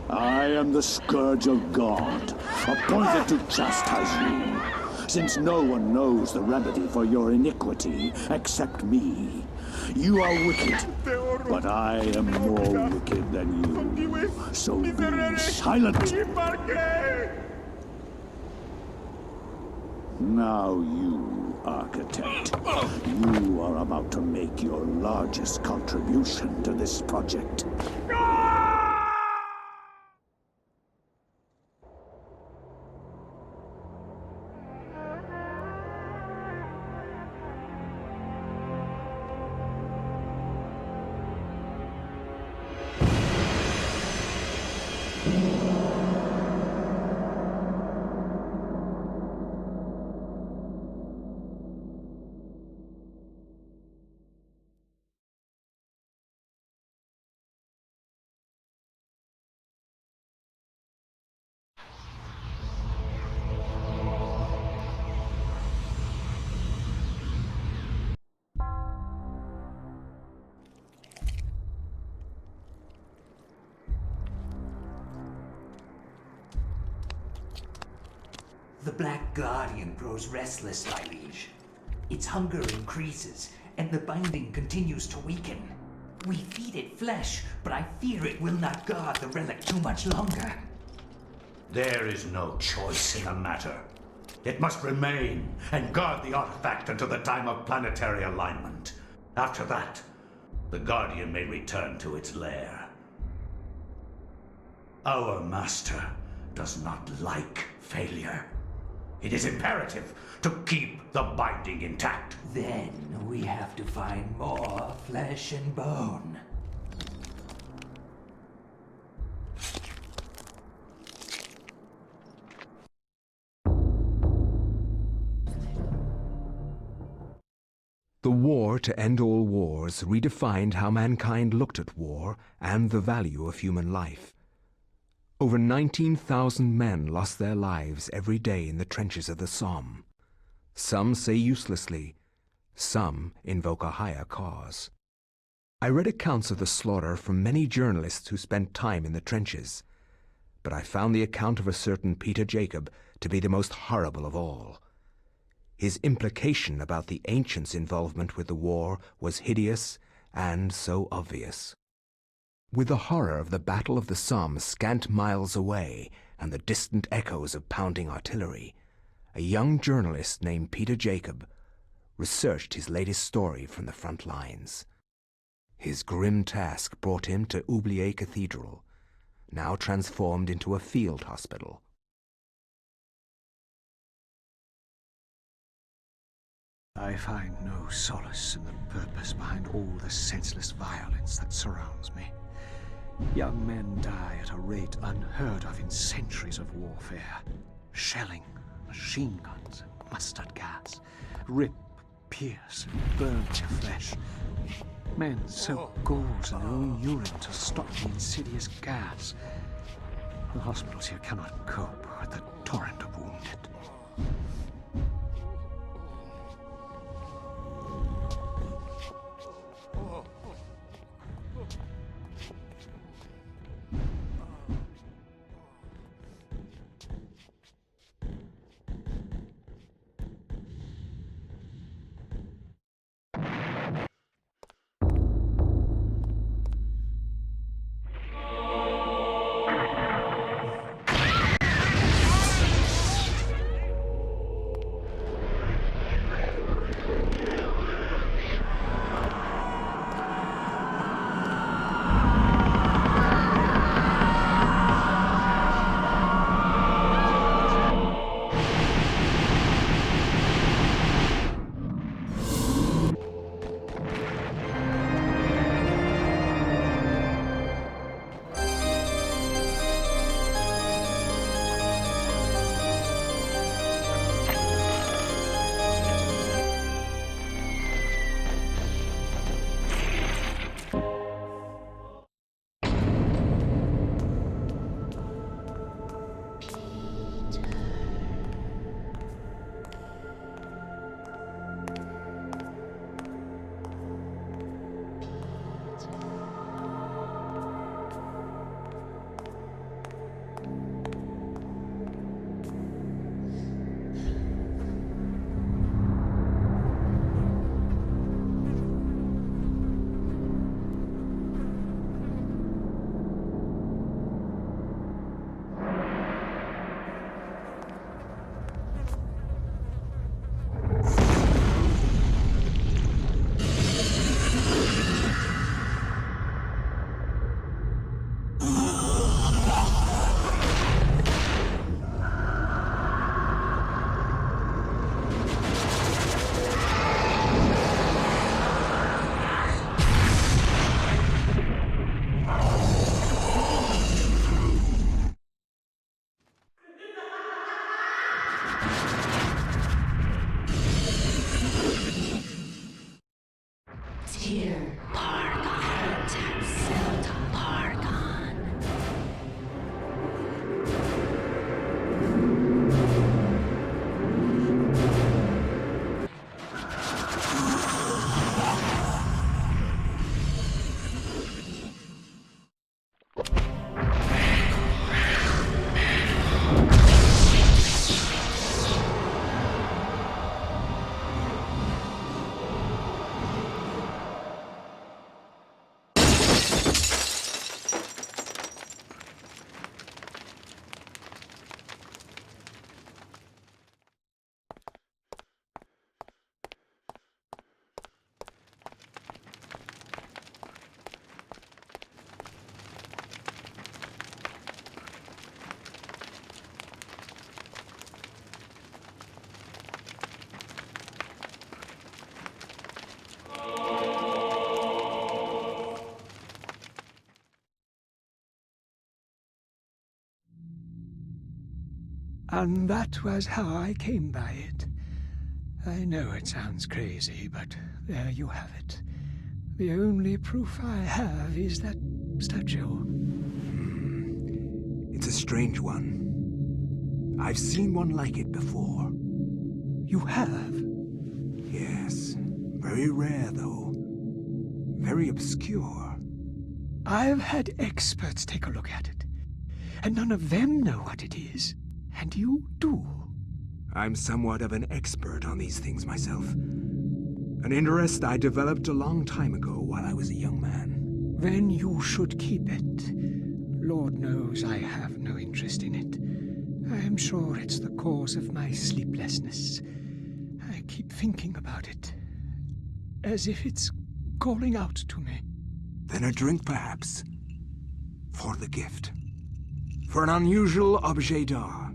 I am the Scourge of God, appointed to chastise you, since no one knows the remedy for your iniquity except me. You are wicked, but I am more wicked than you, so be silent. Now you, Architect, you are about to make your largest contribution to this project. The Black Guardian grows restless, my liege. Its hunger increases, and the binding continues to weaken. We feed it flesh, but I fear it will not guard the relic too much longer. There is no choice in the matter. It must remain and guard the artifact until the time of planetary alignment. After that, the Guardian may return to its lair. Our master does not like failure. It is imperative to keep the binding intact. Then we have to find more flesh and bone. The war to end all wars redefined how mankind looked at war and the value of human life. Over 19,000 men lost their lives every day in the trenches of the Somme. Some say uselessly, some invoke a higher cause. I read accounts of the slaughter from many journalists who spent time in the trenches, but I found the account of a certain Peter Jacob to be the most horrible of all. His implication about the ancients' involvement with the war was hideous and so obvious. With the horror of the Battle of the Somme scant miles away and the distant echoes of pounding artillery, a young journalist named Peter Jacob researched his latest story from the front lines. His grim task brought him to Oubliette Cathedral, now transformed into a field hospital. I find no solace in the purpose behind all the senseless violence that surrounds me. Young men die at a rate unheard of in centuries of warfare. Shelling, machine guns, and mustard gas rip, pierce, and burn their flesh. Men soak gauze in their own urine to stop the insidious gas. The hospitals here cannot cope with the torrent of wounded. And that was how I came by it. I know it sounds crazy, but there you have it. The only proof I have is that statue. It's a strange one. I've seen one like it before. You have? Yes. Very rare, though. very obscure. I've had experts take a look at it, and none of them know what it is. And you do. I'm somewhat of an expert on these things myself. An interest I developed a long time ago while I was a young man. Then you should keep it. Lord knows I have no interest in it. I am sure it's the cause of my sleeplessness. I keep thinking about it, as if it's calling out to me. Then a drink, perhaps. For the gift. For an unusual objet d'art.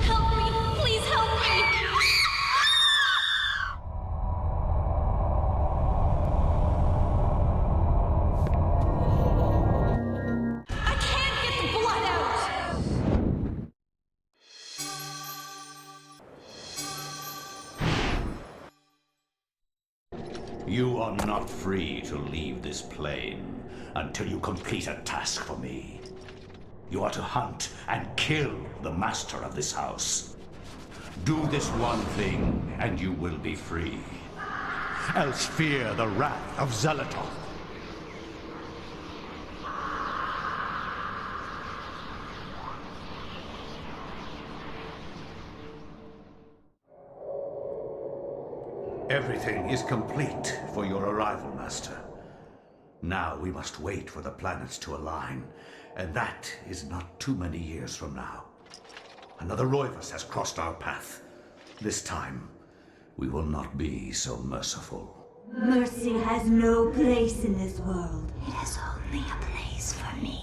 Help me! Please help me! I can't get the blood out! You are not free to leave this plane until you complete a task for me. You are to hunt and kill the master of this house. Do this one thing, and you will be free. Else fear the wrath of Xel'lotath. Everything is complete for your arrival, Master. Now we must wait for the planets to align, and that is not too many years from now. Another Roivus has crossed our path. This time, we will not be so merciful. Mercy has no place in this world. It has only a place for me.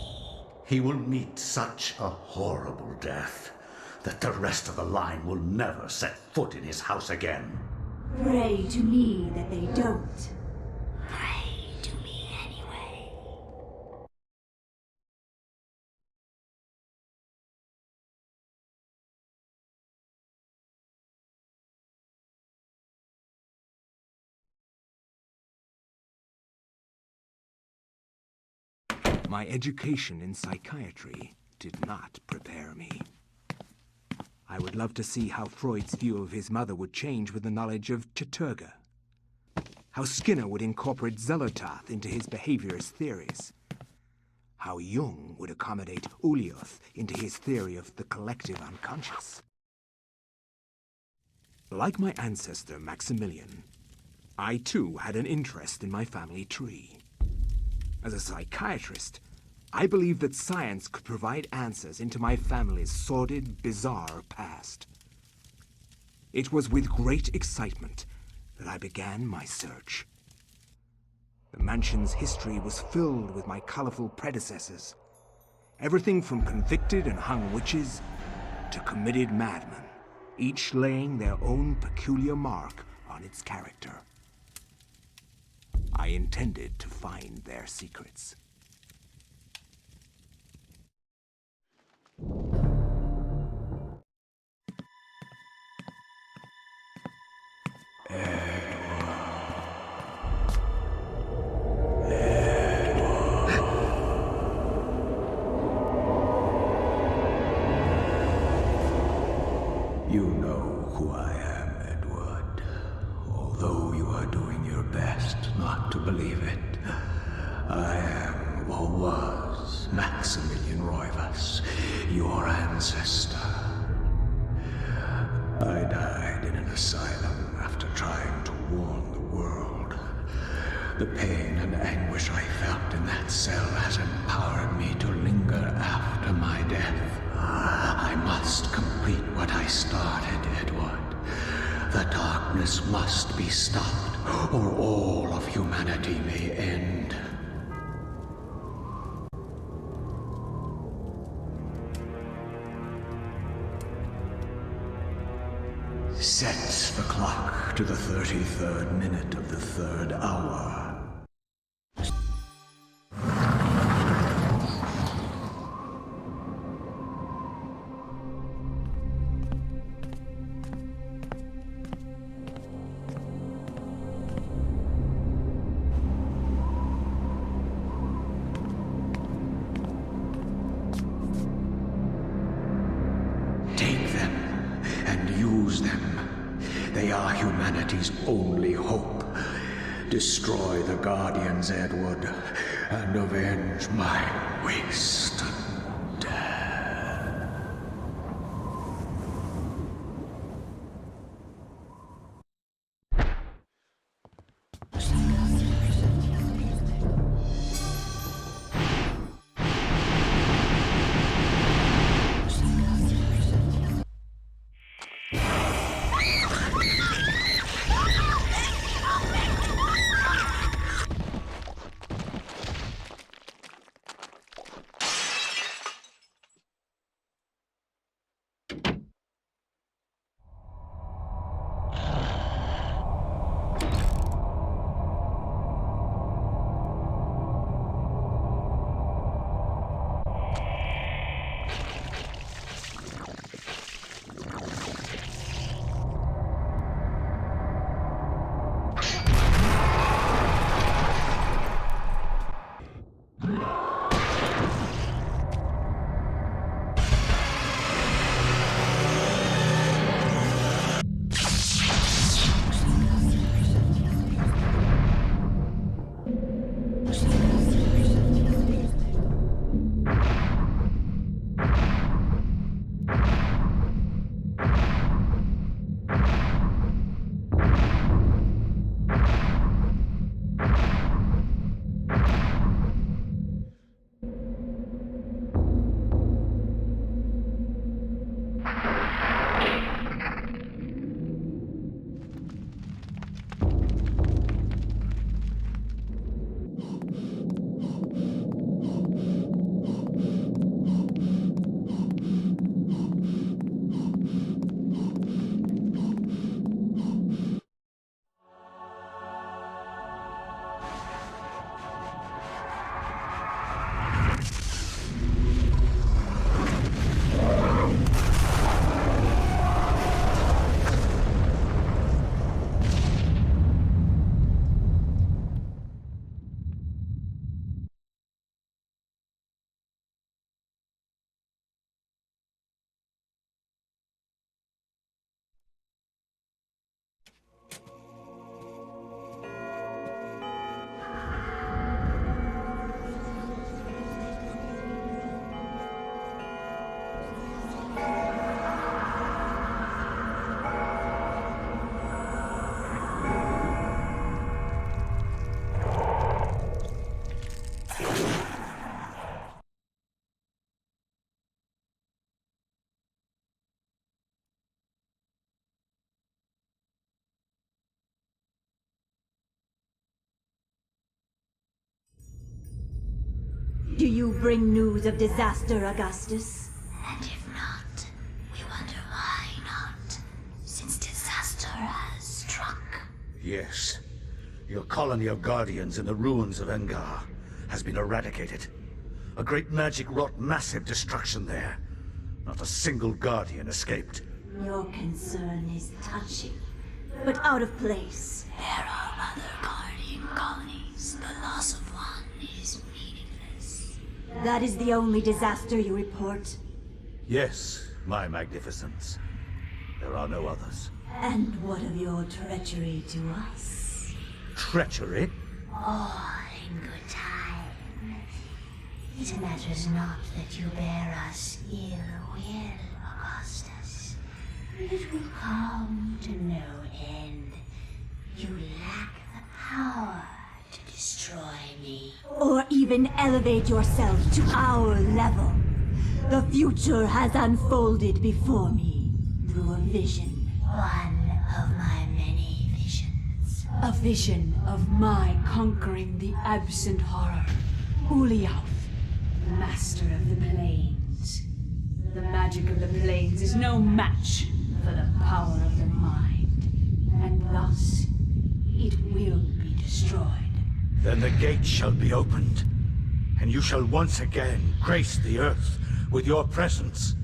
He will meet such a horrible death that the rest of the line will never set foot in his house again. Pray to me that they don't. Pray to me anyway. My education in psychiatry did not prepare me. I would love to see how Freud's view of his mother would change with the knowledge of Cthulhu. How Skinner would incorporate Xel'lotath into his behaviorist theories. How Jung would accommodate Ulioth into his theory of the collective unconscious. Like my ancestor Maximilian, I too had an interest in my family tree. As a psychiatrist, I believed that science could provide answers into my family's sordid, bizarre past. It was with great excitement that I began my search. The mansion's history was filled with my colorful predecessors. Everything from convicted and hung witches to committed madmen, each laying their own peculiar mark on its character. I intended to find their secrets. You know who I am, Edward. Although you are doing your best not to believe it, I am, or was, Maximilian Roivus, your ancestor. I died in an asylum after trying to warn the world. The pain and anguish I felt in that cell has empowered me to linger after my death. I must complete what I started, Edward. The darkness must be stopped, or all of humanity may end. Sets the clock to the 33rd minute of the 3rd hour. use them. They are humanity's only hope. Destroy the Guardians, Edward, and avenge my waste. Do you bring news of disaster, Augustus? And if not, we wonder why not, since disaster has struck. Yes. Your colony of Guardians in the ruins of Engar has been eradicated. A great magic wrought massive destruction there. Not a single Guardian escaped. Your concern is touching, but out of place. There are other Guardian colonies. The loss of one is meaningless. That is the only disaster you report? Yes, my magnificence. There are no others. And what of your treachery to us? Treachery? All in good time. It matters not that you bear us ill will, Augustus. It will come to no end. You lack the power to destroy me. Or even elevate yourself to our level. The future has unfolded before me through a vision. One of my many visions. A vision of my conquering the absent horror. Ulyaoth, master of the plains. The magic of the plains is no match for the power of the mind. And thus, it will be destroyed. Then the gate shall be opened, and you shall once again grace the earth with your presence.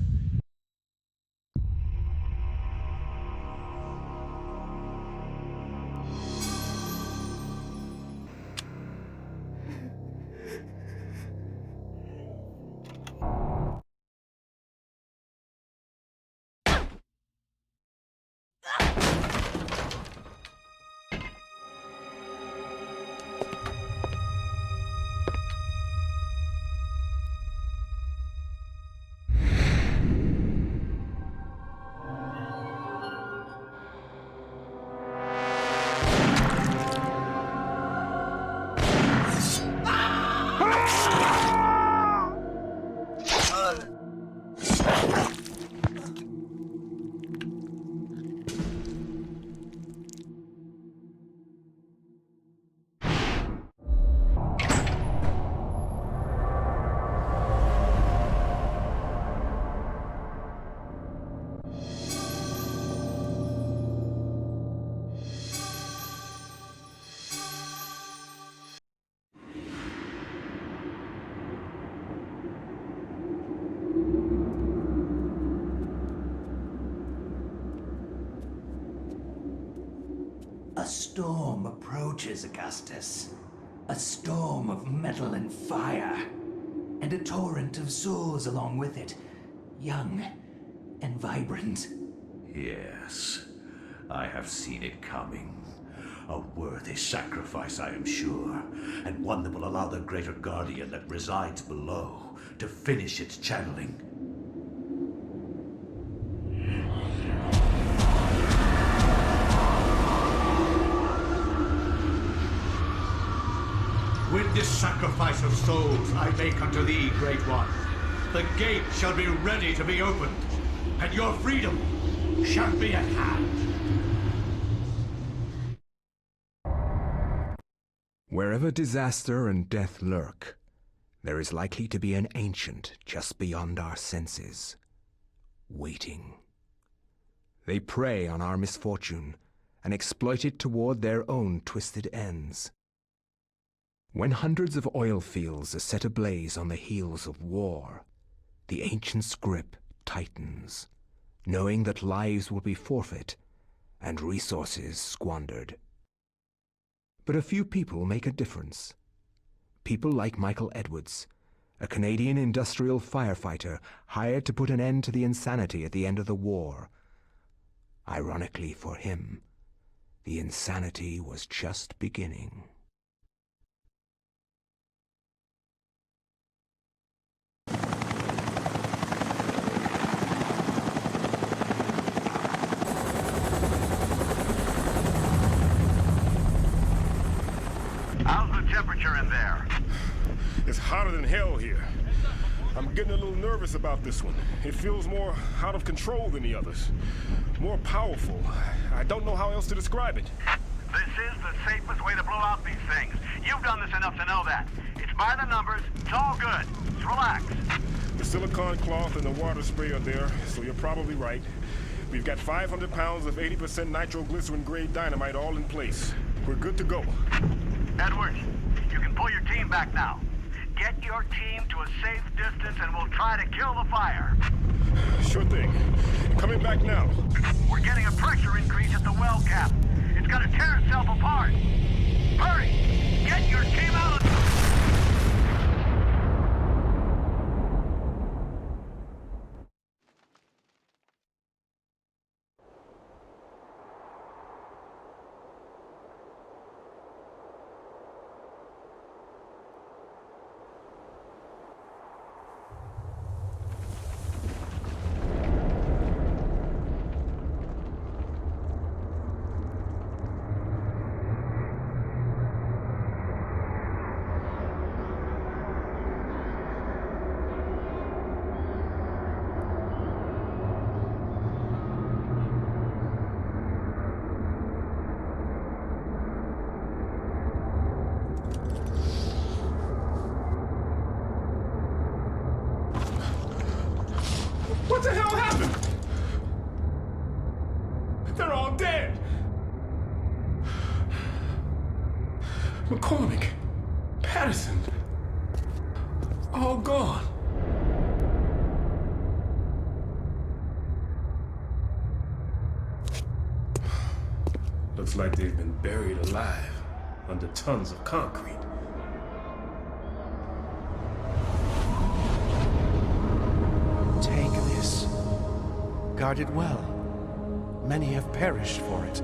A storm approaches, Augustus. A storm of metal and fire. And a torrent of souls along with it. Young and vibrant. Yes, I have seen it coming. A worthy sacrifice, I am sure, and one that will allow the greater guardian that resides below to finish its channeling. With this sacrifice of souls I make unto thee, Great One, the gate shall be ready to be opened, and your freedom shall be at hand. Wherever disaster and death lurk, there is likely to be an ancient just beyond our senses, waiting. They prey on our misfortune and exploit it toward their own twisted ends. When hundreds of oil fields are set ablaze on the heels of war, the ancient's grip tightens, knowing that lives will be forfeit and resources squandered. But a few people make a difference. People like Michael Edwards, a Canadian industrial firefighter hired to put an end to the insanity at the end of the war. Ironically for him, the insanity was just beginning. How's the temperature in there? It's hotter than hell here. I'm getting a little nervous about this one. It feels more out of control than the others. More powerful. I don't know how else to describe it. This is the safest way to blow out these things. You've done this enough to know that. It's by the numbers. It's all good. Just relax. The silicone cloth and the water spray are there, so you're probably right. We've got 500 pounds of 80% nitroglycerin-grade dynamite all in place. We're good to go. Edwards, you can pull your team back now. Get your team to a safe distance and we'll try to kill the fire. Sure thing. Coming back now. We're getting a pressure increase at the well cap. It's gonna tear itself apart. Hurry! Get your team out of... What the hell happened? They're all dead. McCormick, Patterson, all gone. Looks like they've been buried alive under tons of concrete. Take this. Guard it well. Many have perished for it.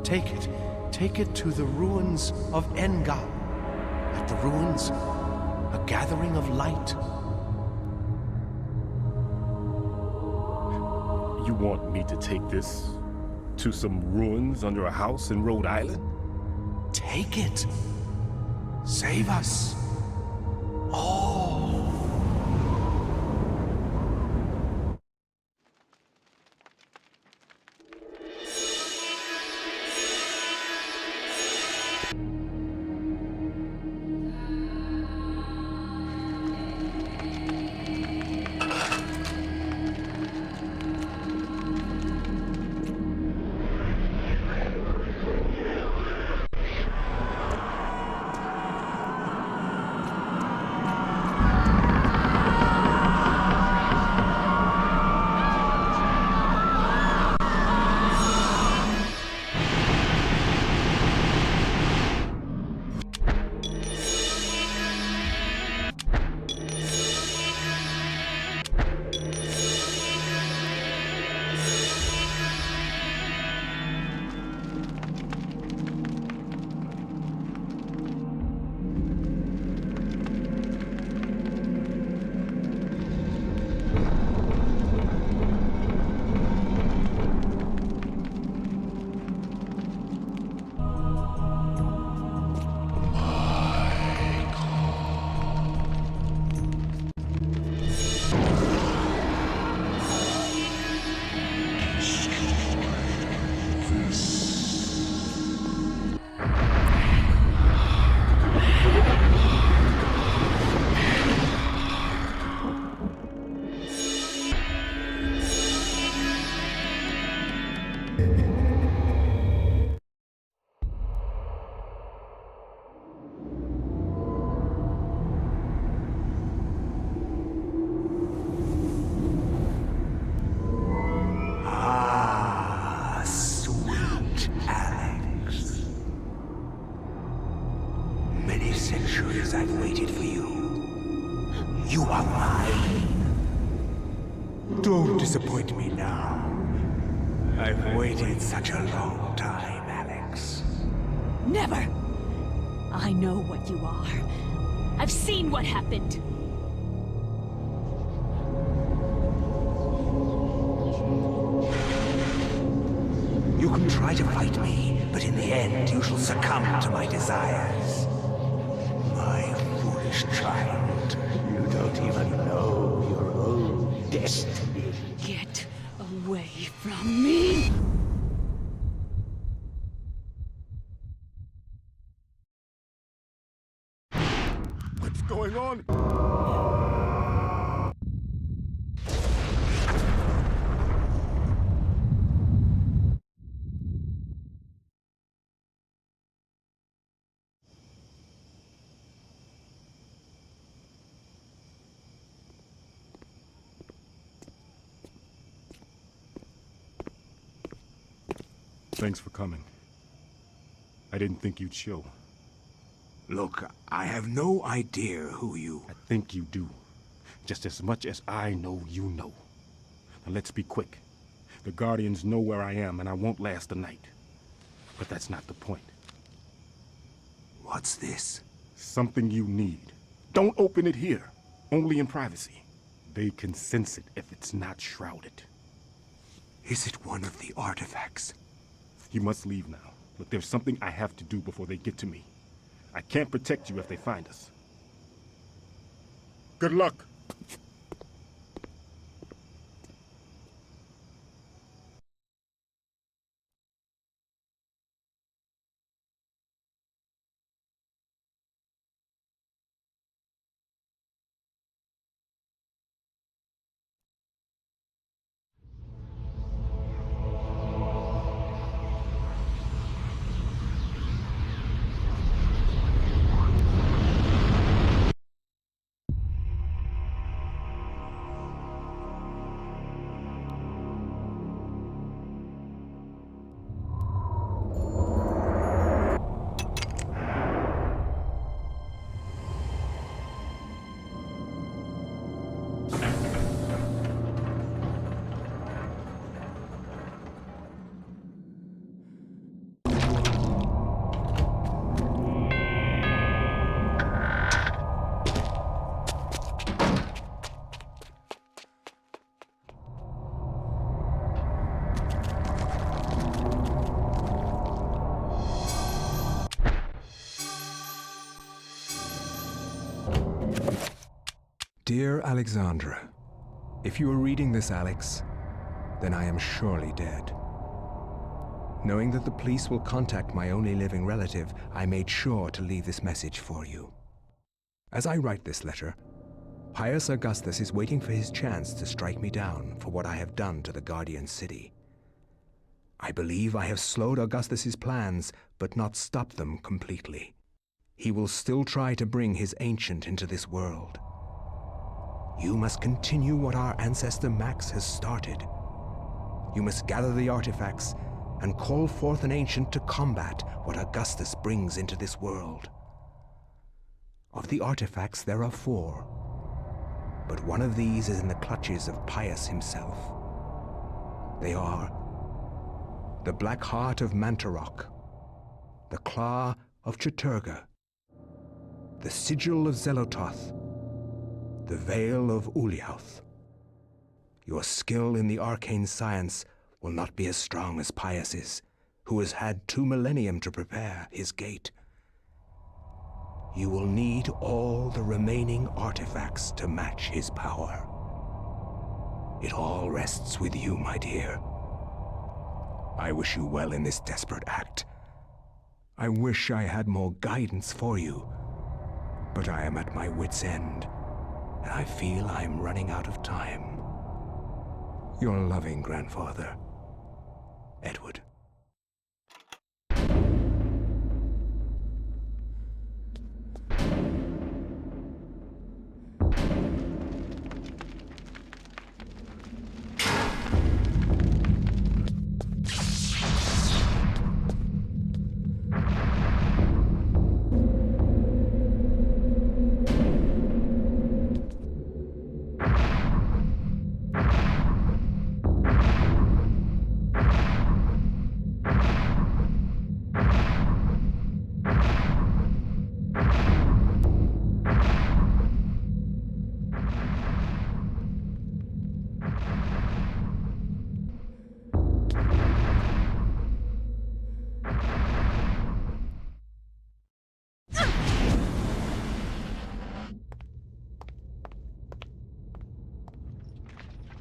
Take it. Take it to the ruins of Engel. At the ruins, a gathering of light. You want me to take this to some ruins under a house in Rhode Island? Take it. Save us. All. Ah, sweet Alex. Many centuries I've waited for you. You are mine. Don't disappoint me now. I've waited such a long time, Alex. Never! I know what you are. I've seen what happened. You can try to fight me, but in the end you shall succumb to my desires. My foolish child, you don't even know your own destiny. Get away from me! What's going on? Thanks for coming. I didn't think you'd show. Look, I have no idea who you... I think you do. Just as much as I know you know. Now let's be quick. The Guardians know where I am, and I won't last the night. But that's not the point. What's this? Something you need. Don't open it here. Only in privacy. They can sense it if it's not shrouded. Is it one of the artifacts? You must leave now. But there's something I have to do before they get to me. I can't protect you if they find us. Good luck. Dear Alexandra, if you are reading this, Alex, then I am surely dead. Knowing that the police will contact my only living relative, I made sure to leave this message for you. As I write this letter, Pius Augustus is waiting for his chance to strike me down for what I have done to the Guardian City. I believe I have slowed Augustus's plans, but not stopped them completely. He will still try to bring his ancient into this world. You must continue what our ancestor Max has started. You must gather the artifacts and call forth an ancient to combat what Augustus brings into this world. Of the artifacts, there are 4, but one of these is in the clutches of Pius himself. They are the Black Heart of Mantarok, the Claw of Chiturga, the Sigil of Xel'lotath, the Veil of Ulyaoth. Your skill in the arcane science will not be as strong as Pius's, who has had 2 millennium to prepare his gate. You will need all the remaining artifacts to match his power. It all rests with you, my dear. I wish you well in this desperate act. I wish I had more guidance for you, but I am at my wit's end, and I feel I'm running out of time. Your loving grandfather, Edward.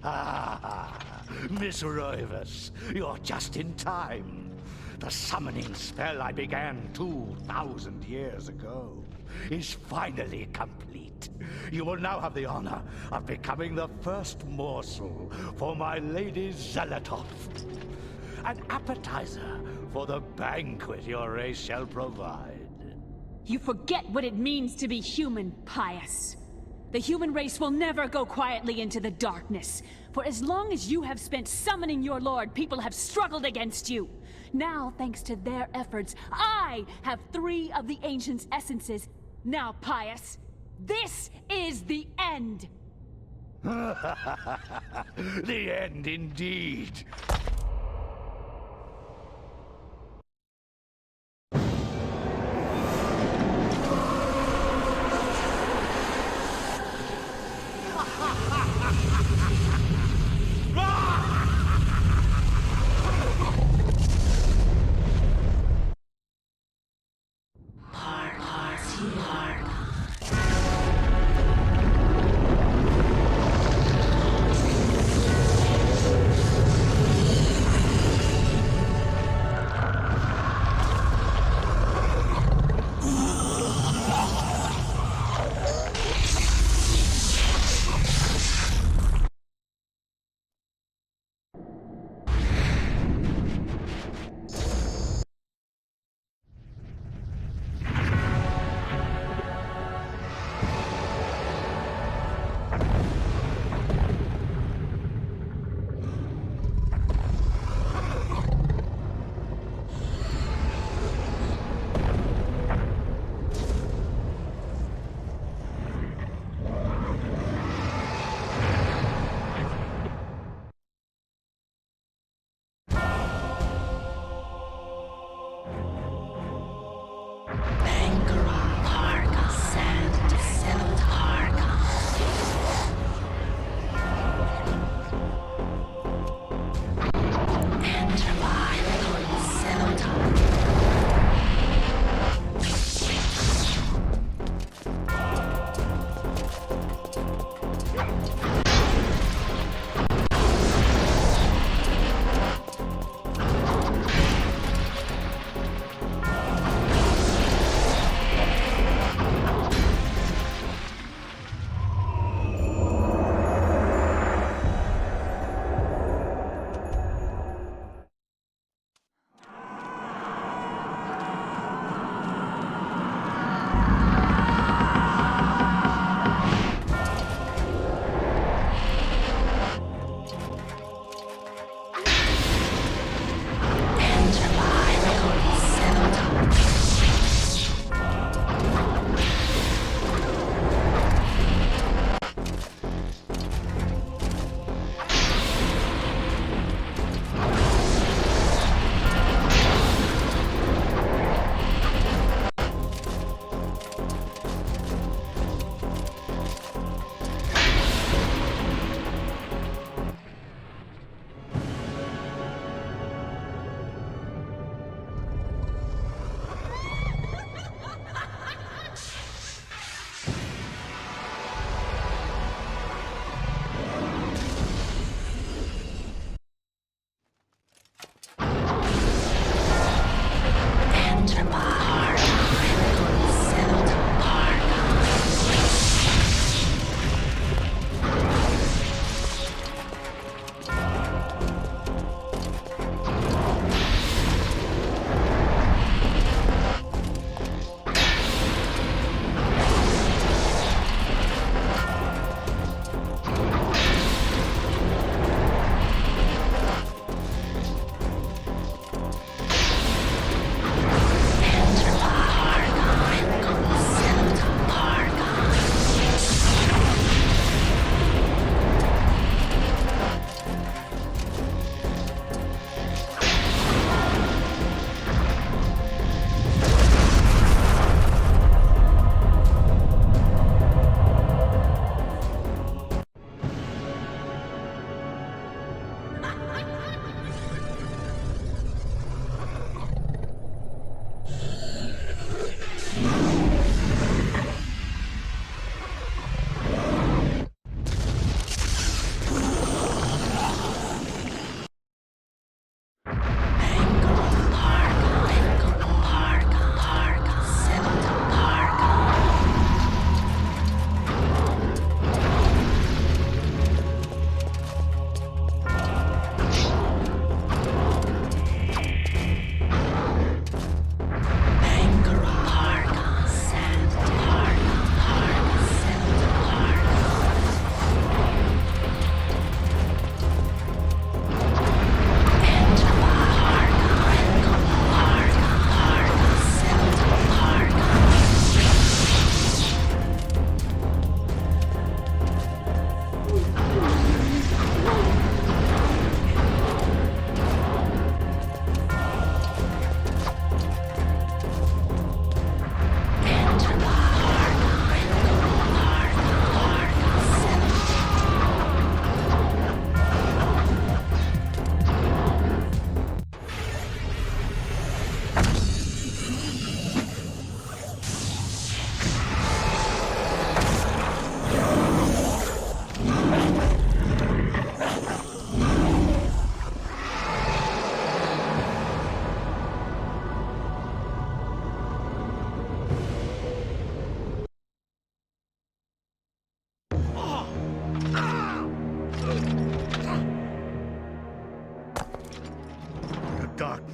Ah, Miss Roivas, you're just in time. The summoning spell I began 2,000 years ago is finally complete. You will now have the honor of becoming the first morsel for my Lady Xel'lotath. An appetizer for the banquet your race shall provide. You forget what it means to be human, Pious. The human race will never go quietly into the darkness. For as long as you have spent summoning your lord, people have struggled against you. Now, thanks to their efforts, I have 3 of the Ancient's essences. Now, Pious, this is the end! The end indeed.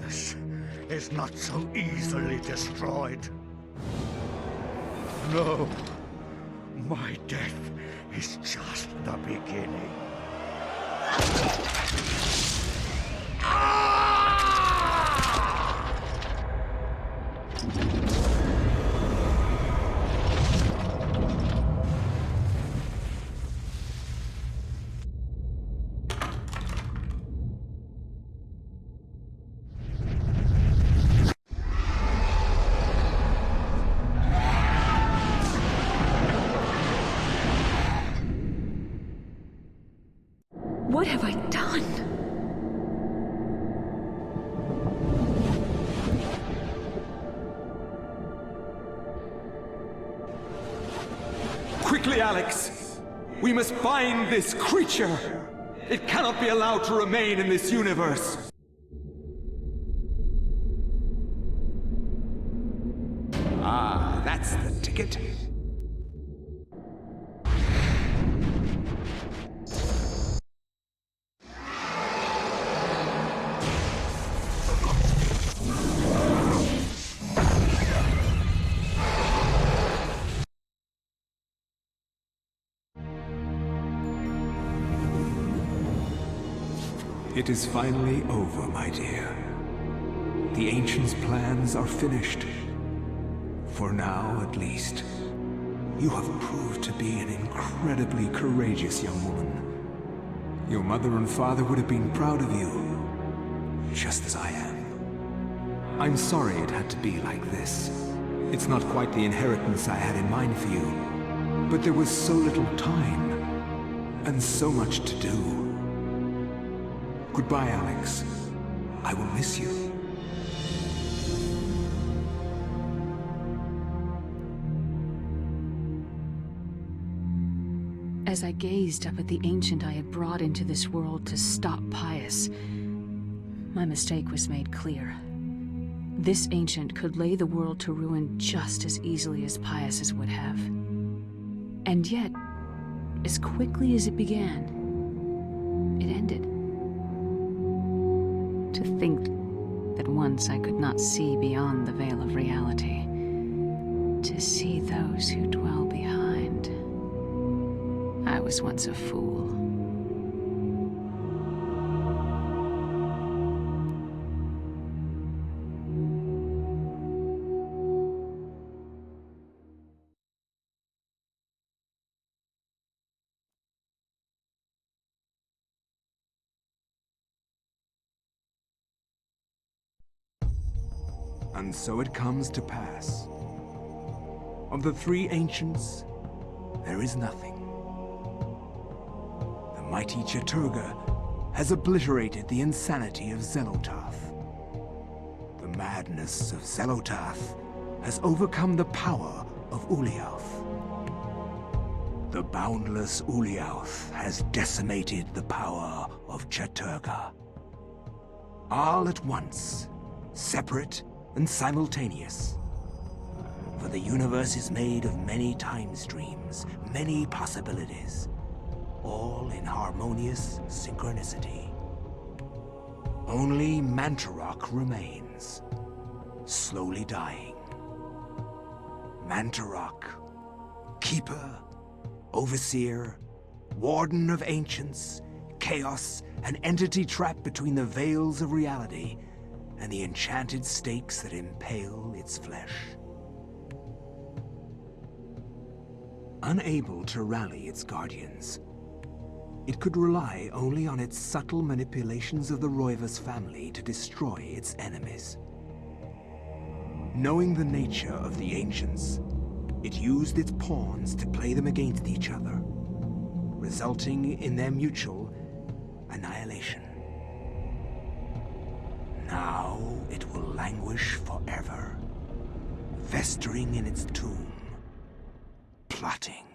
darkness is not so easily destroyed. No, my death is just the beginning. What have I done? Quickly, Alex! We must find this creature! It cannot be allowed to remain in this universe! Ah, that's the ticket. It is finally over, my dear. The Ancients' plans are finished. For now, at least. You have proved to be an incredibly courageous young woman. Your mother and father would have been proud of you, just as I am. I'm sorry it had to be like this. It's not quite the inheritance I had in mind for you, but there was so little time, and so much to do. Goodbye, Alex. I will miss you. As I gazed up at the Ancient I had brought into this world to stop Pius, my mistake was made clear. This Ancient could lay the world to ruin just as easily as Pius's would have. And yet, as quickly as it began, it ended. To think that once I could not see beyond the veil of reality, to see those who dwell behind. I was once a fool. And so it comes to pass. Of the three Ancients, there is nothing. The mighty Chattur'gha has obliterated the insanity of Xel'lotath. The madness of Xel'lotath has overcome the power of Ulyaoth. The boundless Ulyaoth has decimated the power of Chattur'gha. All at once, separate and simultaneous. For the universe is made of many time streams, many possibilities, all in harmonious synchronicity. Only Mantarok remains, slowly dying. Mantarok, keeper, overseer, warden of ancients, chaos, an entity trapped between the veils of reality and the enchanted stakes that impale its flesh. Unable to rally its guardians, it could rely only on its subtle manipulations of the Roivas family to destroy its enemies. Knowing the nature of the Ancients, it used its pawns to play them against each other, resulting in their mutual annihilation. Now it will languish forever, festering in its tomb, plotting